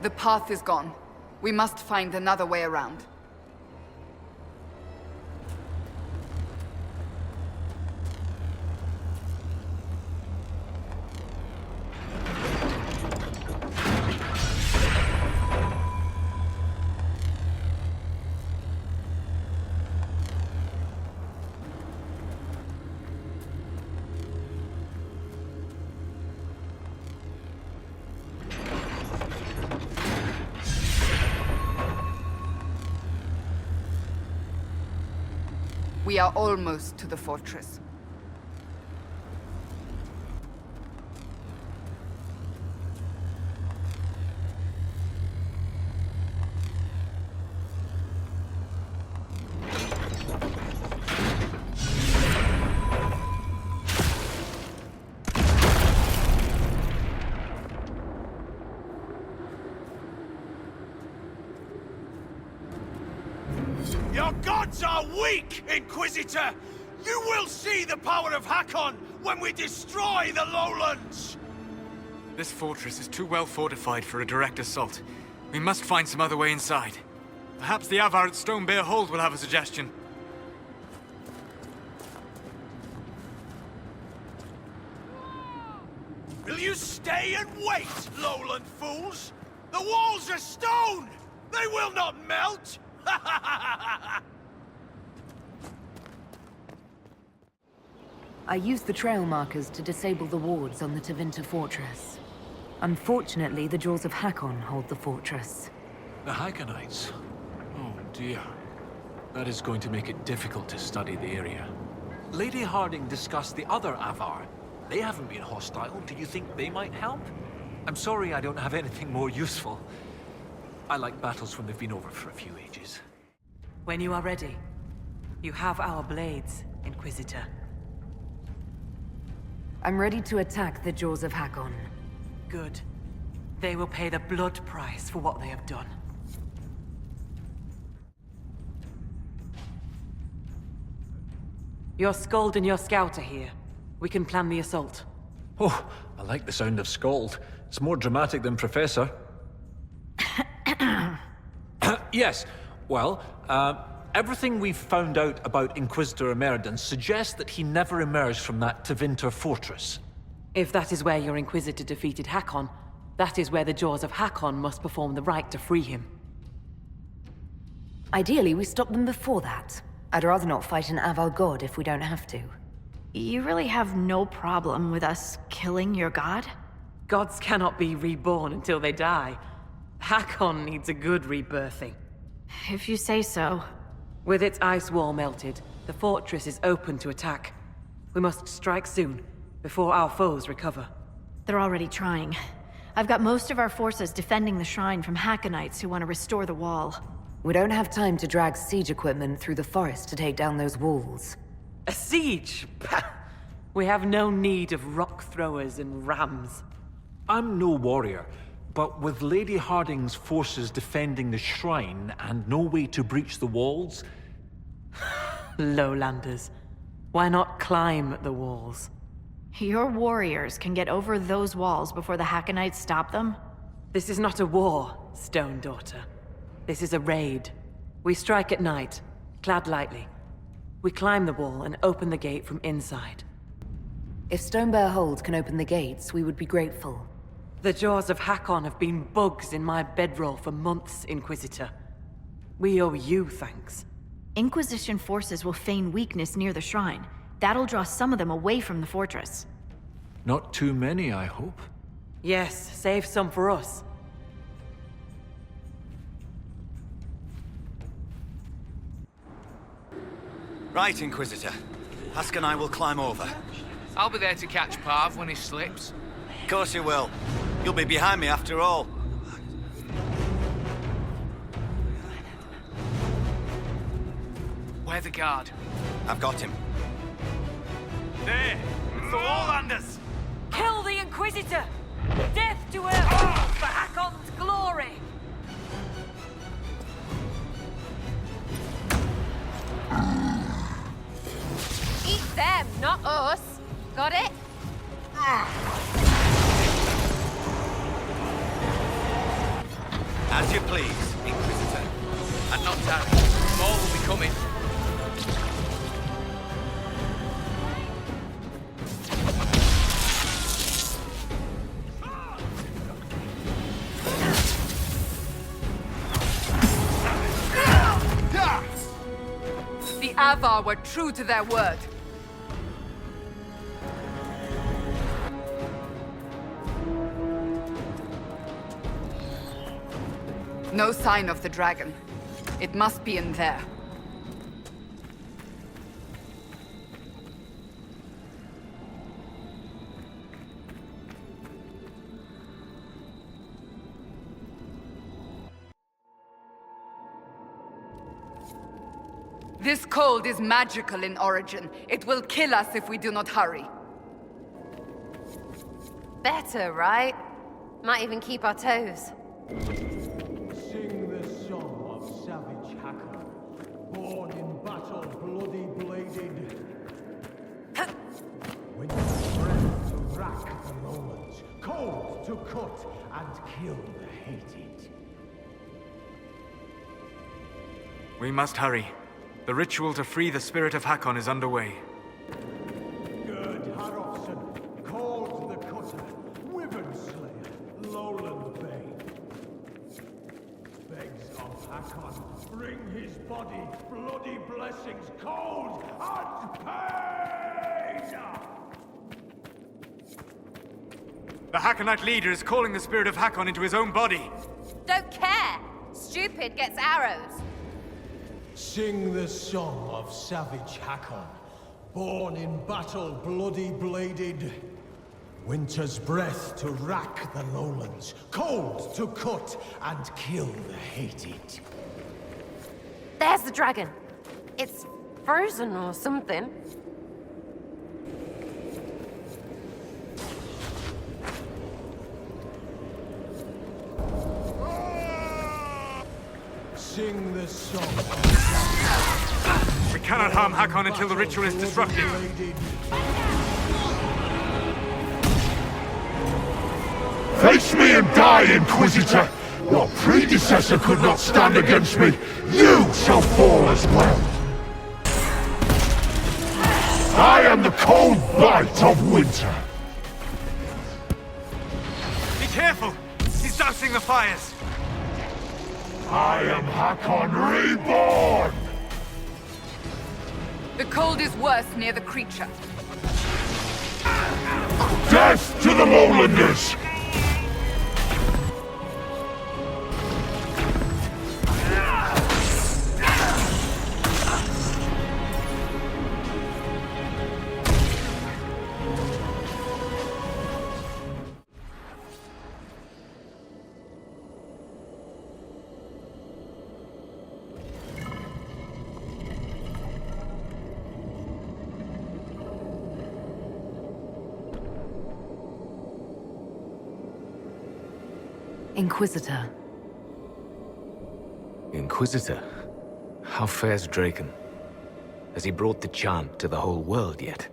The path is gone. We must find another way around. We are almost to the fortress. Your gods are weak, Inquisitor! You will see the power of Hakkon when we destroy the lowlands! This fortress is too well fortified for a direct assault. We must find some other way inside. Perhaps the Avar at Stonebear Hold will have a suggestion. Will you stay and wait, lowland fools? The walls are stone! They will not melt! I used the trail markers to disable the wards on the Tevinter fortress. Unfortunately, the jaws of Hakkon hold the fortress. The Hakkonites? Oh dear. That is going to make it difficult to study the area. Lady Harding discussed the other Avar. They haven't been hostile. Do you think they might help? I'm sorry I don't have anything more useful. I like battles when they've been over for a few ages. When you are ready, you have our blades, Inquisitor. I'm ready to attack the jaws of Hakkon. Good. They will pay the blood price for what they have done. Your Skald and your Scout are here. We can plan the assault. Oh, I like the sound of Skald. It's more dramatic than Professor. Yes, well, everything we've found out about Inquisitor Ameridan suggests that he never emerged from that Tevinter fortress. If that is where your Inquisitor defeated Hakkon, that is where the jaws of Hakkon must perform the rite to free him. Ideally, we stop them before that. I'd rather not fight an Avar god if we don't have to. You really have no problem with us killing your god? Gods cannot be reborn until they die. Hakkon needs a good rebirthing. If you say so. With its ice wall melted, the fortress is open to attack. We must strike soon, before our foes recover. They're already trying. I've got most of our forces defending the shrine from Hakkonites who want to restore the wall. We don't have time to drag siege equipment through the forest to take down those walls. A siege? Pah! We have no need of rock throwers and rams. I'm no warrior, but with Lady Harding's forces defending the shrine and no way to breach the walls... Lowlanders. Why not climb the walls? Your warriors can get over those walls before the Hakkonites stop them? This is not a war, Stone Daughter. This is a raid. We strike at night, clad lightly. We climb the wall and open the gate from inside. If Stonebear Hold can open the gates, we would be grateful. The jaws of Hakkon have been bugs in my bedroll for months, Inquisitor. We owe you thanks. Inquisition forces will feign weakness near the shrine. That'll draw some of them away from the fortress. Not too many, I hope. Yes, save some for us. Right, Inquisitor. Hask and I will climb over. I'll be there to catch Parv when he slips. Of course you will. You'll be behind me after all. Where the guard? I've got him. There! It's the Lowlanders! Kill the Inquisitor! Death to her for Hakkon's glory! Eat them, not us. Got it? As you please, Inquisitor. And not Tarry. More will be coming. The Avar were true to their word. No sign of the dragon. It must be in there. This cold is magical in origin. It will kill us if we do not hurry. Better, right? Might even keep our toes. Sing the song of savage Hakkon, born in battle, bloody bladed. When you spread to rack the lowlands, cold to cut and kill the hated. We must hurry. The ritual to free the spirit of Hakkon is underway. Gerd Harrockson, called the Cutter, Wyvern Slayer, Lowland Bane. Begs of Hakkon, bring his body, bloody blessings, cold and pain! The Hakkonite leader is calling the spirit of Hakkon into his own body. Don't care! Stupid gets arrows. Sing the song of savage Hakkon, born in battle bloody-bladed. Winter's breath to rack the lowlands, cold to cut and kill the hated. There's the dragon. It's frozen or something. Sing the song. We cannot harm Hakkon until the ritual is disrupted. Face me and die, Inquisitor! Your predecessor could not stand against me. You shall fall as well. I am the cold bite of winter. Be careful! He's dousing the fires! I am Hakkon reborn! The cold is worse near the creature. Death to the lowlanders! Inquisitor. Inquisitor? How fares Draken? Has he brought the chant to the whole world yet?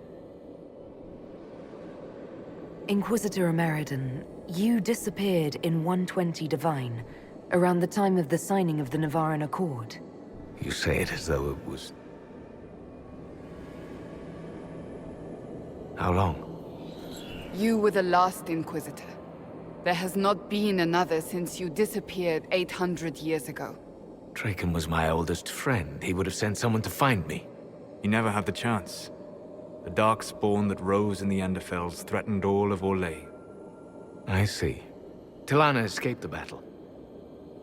Inquisitor Ameridan, you disappeared in 120 Divine, around the time of the signing of the Nevarran Accord. You say it as though it was... How long? You were the last Inquisitor. There has not been another since you disappeared 800 years ago. Draken was my oldest friend. He would have sent someone to find me. He never had the chance. The dark spawn that rose in the Enderfells threatened all of Orlais. I see. Tilana escaped the battle.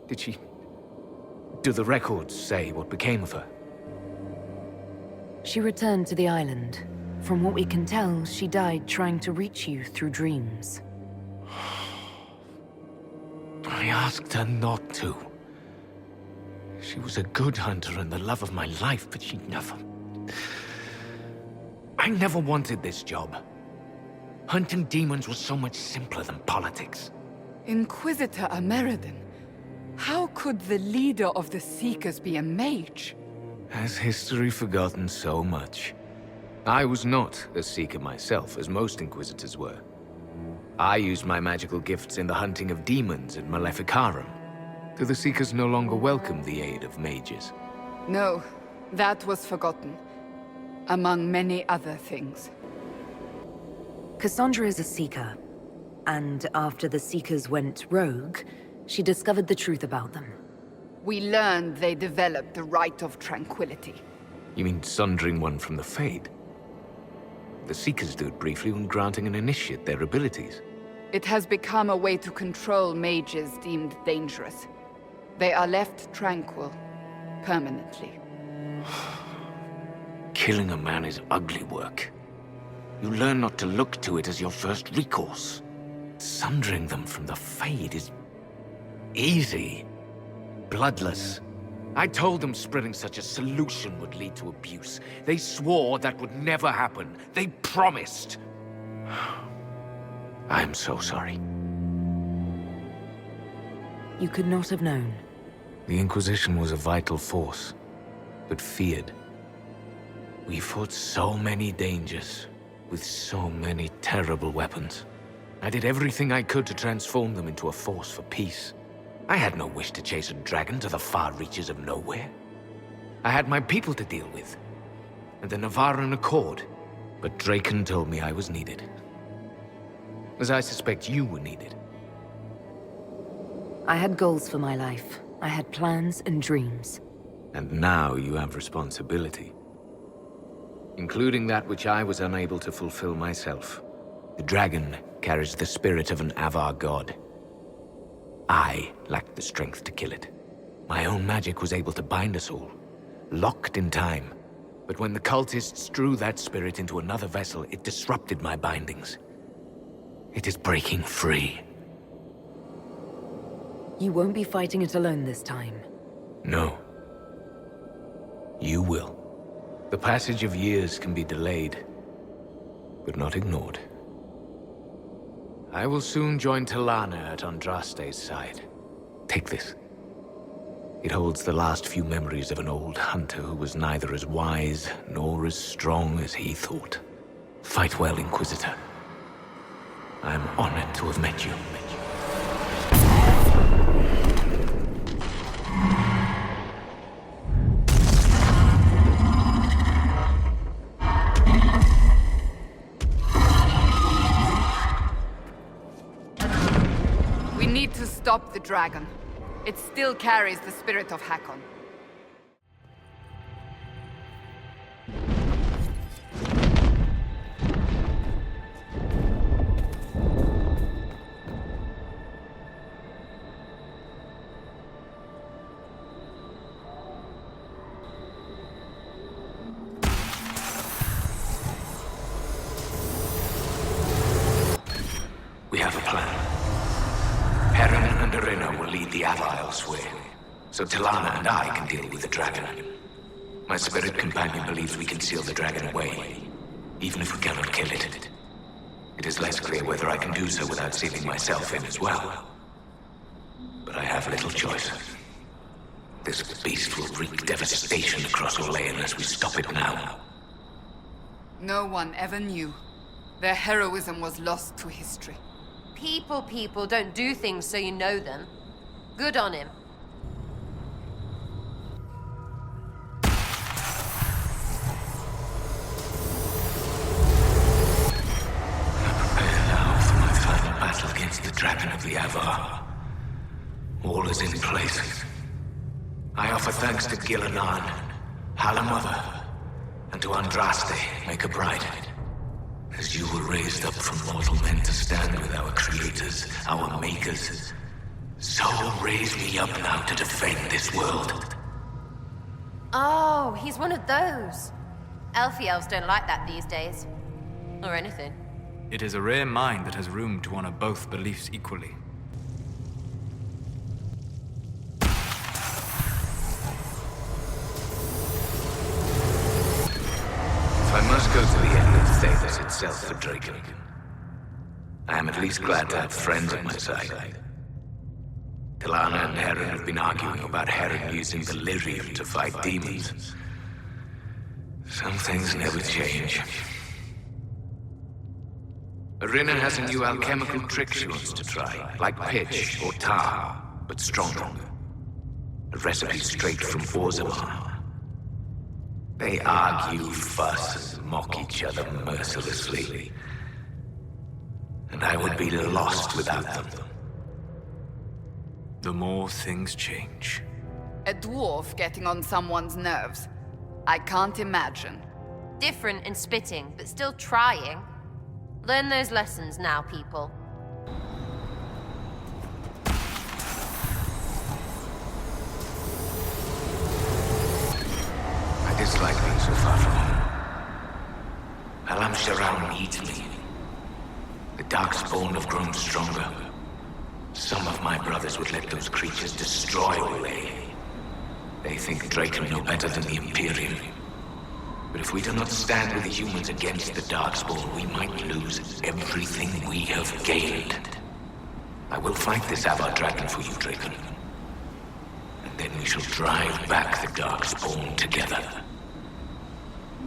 Did she... Do the records say what became of her? She returned to the island. From what we can tell, she died trying to reach you through dreams. I asked her not to. She was a good hunter and the love of my life, but she never... I never wanted this job. Hunting demons was so much simpler than politics. Inquisitor Ameridan, how could the leader of the Seekers be a mage? Has history forgotten so much? I was not a Seeker myself, as most Inquisitors were. I used my magical gifts in the hunting of demons in Maleficarum. Do the Seekers no longer welcome the aid of mages? No, that was forgotten. Among many other things. Cassandra is a Seeker, and after the Seekers went rogue, she discovered the truth about them. We learned they developed the Rite of Tranquility. You mean sundering one from the Fade? The Seekers do it briefly when granting an initiate their abilities. It has become a way to control mages deemed dangerous. They are left tranquil, permanently. Killing a man is ugly work. You learn not to look to it as your first recourse. Sundering them from the Fade is... easy. Bloodless. I told them spreading such a solution would lead to abuse. They swore that would never happen. They promised. I am so sorry. You could not have known. The Inquisition was a vital force, but feared. We fought so many dangers, with so many terrible weapons. I did everything I could to transform them into a force for peace. I had no wish to chase a dragon to the far reaches of nowhere. I had my people to deal with, and the Nevarran Accord, but Draken told me I was needed. As I suspect you were needed. I had goals for my life, I had plans and dreams. And now you have responsibility. Including that which I was unable to fulfill myself. The dragon carries the spirit of an Avar god. I lacked the strength to kill it. My own magic was able to bind us all, locked in time. But when the cultists drew that spirit into another vessel, it disrupted my bindings. It is breaking free. You won't be fighting it alone this time. No. You will. The passage of years can be delayed, but not ignored. I will soon join Talana at Andraste's side. Take this. It holds the last few memories of an old hunter who was neither as wise nor as strong as he thought. Fight well, Inquisitor. I am honored to have met you. We need to stop the dragon. It still carries the spirit of Hakkon. We have a plan. Heron and Arena will lead the Avar elsewhere, so Talana and I can deal with the dragon. My spirit companion believes we can seal the dragon away, even if we cannot kill it. It is less clear whether I can do so without sealing myself in as well. But I have little choice. This beast will wreak devastation across Orlais unless we stop it now. No one ever knew. Their heroism was lost to history. People don't do things so you know them. Good on him. Prepare now for my final battle against the Dragon of the Avar. All is in place. I offer thanks to Gilanan, Hala Mother, and to Andraste, Maker Bride. As you were raised up from mortal men to stand with our creators, our makers, so raise me up now to defend this world. Oh, he's one of those. Elfie elves don't like that these days. Or anything. It is a rare mind that has room to honor both beliefs equally. If I must go to the end of Thedas itself for Draken, I am at least glad to have friends at my side. Talana and Heron have been arguing about Heron using delirium to fight demons. Some things never change. Arena has a new alchemical trick she wants to try, like pitch or tar, but stronger. A recipe straight from Orzammar. They argue, fuss, and mock each other mercilessly. And I would be lost without them. The more things change. A dwarf getting on someone's nerves. I can't imagine. Different in spitting, but still trying. Learn those lessons now, people. I dislike being so far from home. Alam Sharam needs me. The Darkspawn have grown stronger. Some of my brothers would let those creatures destroy Orlais. They think Draken know better than the Imperium. But if we do not stand with the humans against the Darkspawn, we might lose everything we have gained. I will fight this Avar Dragon for you, Draken. And then we shall drive back the Darkspawn together.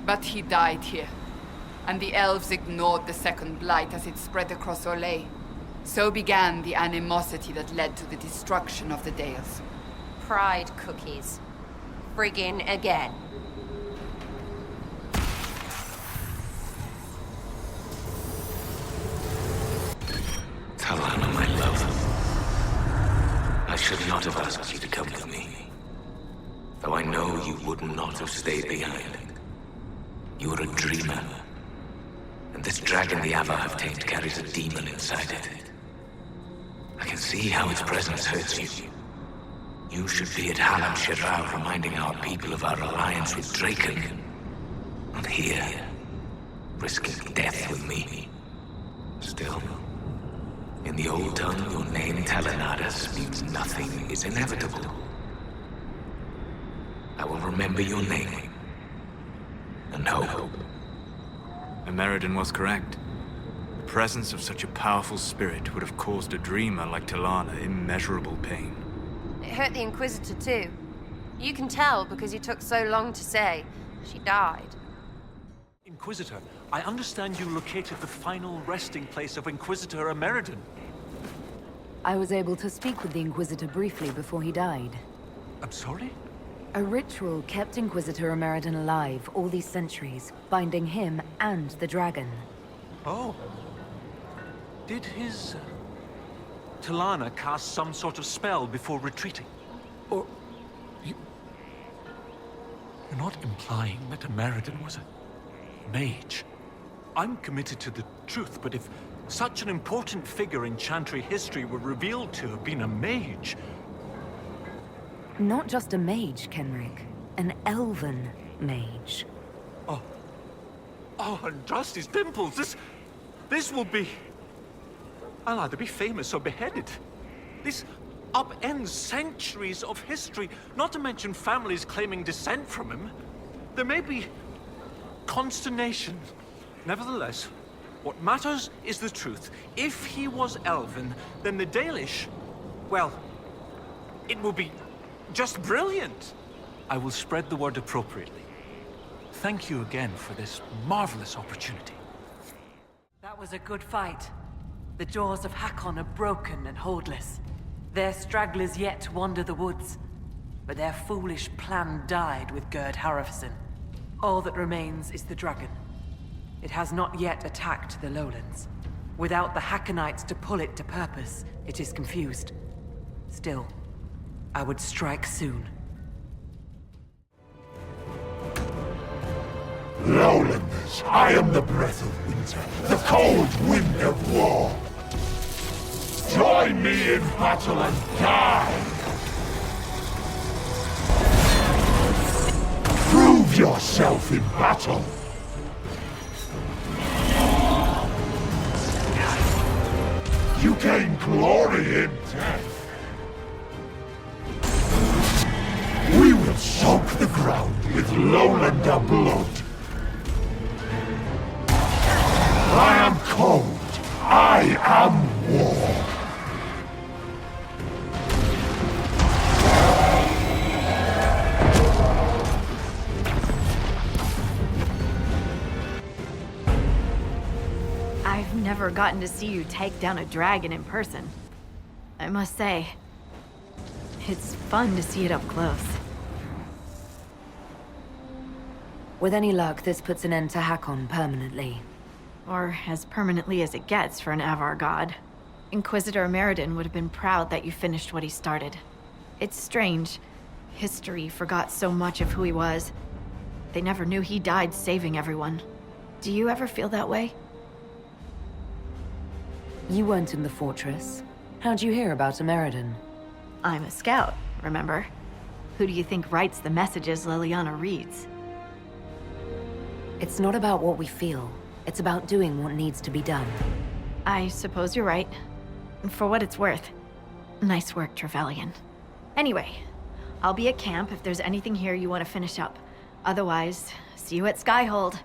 But he died here. And the elves ignored the Second Blight as it spread across Orlais. So began the animosity that led to the destruction of the Dales. Pride cookies. Friggin' again. Talana, my love. I should not have asked you to come with me. Though I know you would not have stayed behind. You were a dreamer. And this dragon the Avar have tamed carries a demon inside it. I can see how its presence hurts you. You should be at Halam Shiral reminding our people of our alliance with Draken. Not here, risking death with me. Still, in the old tongue, your name, Talanadas, means nothing is inevitable. I will remember your name. And hope. Ameridan was correct. The presence of such a powerful spirit would have caused a dreamer like Talana immeasurable pain. It hurt the Inquisitor too. You can tell because you took so long to say. She died. Inquisitor, I understand you located the final resting place of Inquisitor Ameridan. I was able to speak with the Inquisitor briefly before he died. I'm sorry? A ritual kept Inquisitor Ameridan alive all these centuries, binding him and the dragon. Oh. Did his... Talana cast some sort of spell before retreating? Or... You're not implying that Ameridan was a mage. I'm committed to the truth, but if such an important figure in Chantry history were revealed to have been a mage... Not just a mage, Kenrick. An elven mage. Oh, and trust his dimples. This will be... I'll either be famous or beheaded. This upends centuries of history, not to mention families claiming descent from him. There may be consternation. Nevertheless, what matters is the truth. If he was elven, then the Dalish, well, it will be just brilliant. I will spread the word appropriately. Thank you again for this marvelous opportunity. That was a good fight. The jaws of Hakkon are broken and holdless. Their stragglers yet wander the woods. But their foolish plan died with Gerd Haralfsson. All that remains is the dragon. It has not yet attacked the lowlands. Without the Hakkonites to pull it to purpose, it is confused. Still, I would strike soon. Lowlanders, I am the breath of winter, the cold wind of war. Join me in battle and die! Prove yourself in battle! You gain glory in death. We will soak the ground with Lowlander blood. I am cold. I am war. I've never gotten to see you take down a dragon in person. I must say, it's fun to see it up close. With any luck, this puts an end to Hakkon permanently. Or as permanently as it gets for an Avar god. Inquisitor Ameridan would have been proud that you finished what he started. It's strange. History forgot so much of who he was. They never knew he died saving everyone. Do you ever feel that way? You weren't in the fortress. How'd you hear about Ameridan? I'm a scout, remember? Who do you think writes the messages Liliana reads? It's not about what we feel. It's about doing what needs to be done. I suppose you're right. For what it's worth. Nice work, Trevelyan. Anyway, I'll be at camp if there's anything here you want to finish up. Otherwise, see you at Skyhold.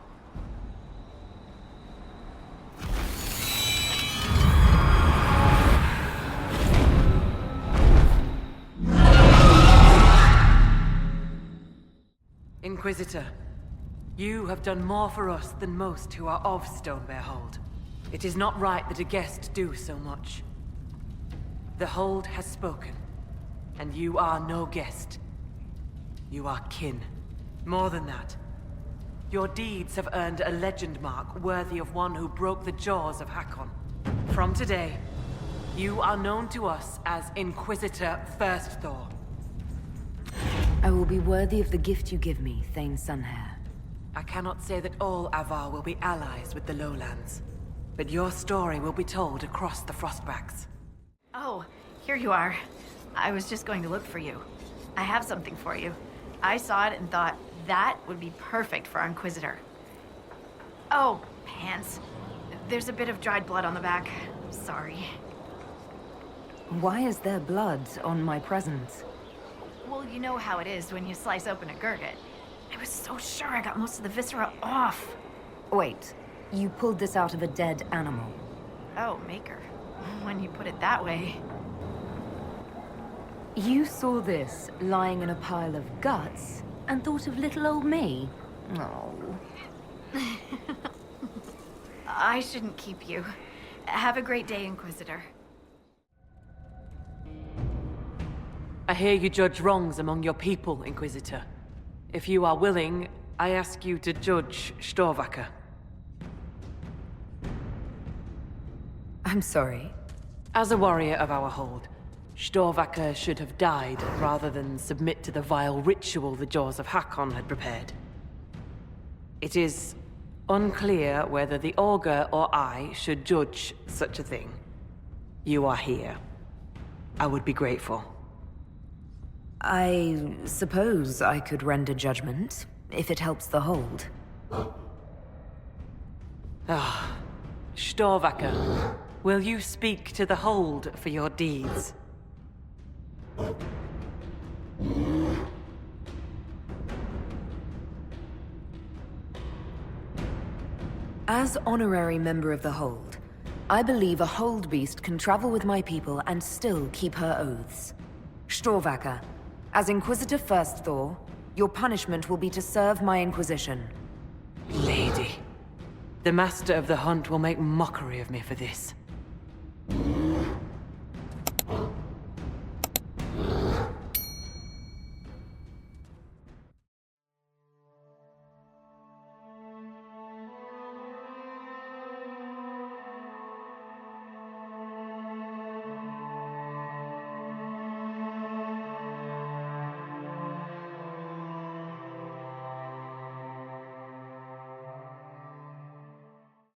Inquisitor, you have done more for us than most who are of Stonebear Hold. It is not right that a guest do so much. The Hold has spoken, and you are no guest. You are kin. More than that, your deeds have earned a legend mark worthy of one who broke the jaws of Hakkon. From today, You are known to us as Inquisitor First Thor. I will be worthy of the gift you give me, Thane Sunhair. I cannot say that all Avar will be allies with the Lowlands, but your story will be told across the Frostbacks. Oh, here you are. I was just going to look for you. I have something for you. I saw it and thought that would be perfect for our Inquisitor. Oh, pants. There's a bit of dried blood on the back. Sorry. Why is there blood on my presents? Well, you know how it is when you slice open a gurgut. I was so sure I got most of the viscera off. Wait, you pulled this out of a dead animal? Oh, Maker. When you put it that way. You saw this lying in a pile of guts and thought of little old me? Oh. I shouldn't keep you. Have a great day, Inquisitor. I hear you judge wrongs among your people, Inquisitor. If you are willing, I ask you to judge Storvaker. I'm sorry. As a warrior of our hold, Storvaker should have died rather than submit to the vile ritual the Jaws of Hakkon had prepared. It is unclear whether the Augur or I should judge such a thing. You are here. I would be grateful. I suppose I could render judgment, if it helps the hold. Ah, Storvaker, will you speak to the hold for your deeds? As honorary member of the Hold, I believe a Hold Beast can travel with my people and still keep her oaths. Storvaker, as Inquisitor First Thor, your punishment will be to serve my Inquisition. Lady, the Master of the Hunt will make mockery of me for this.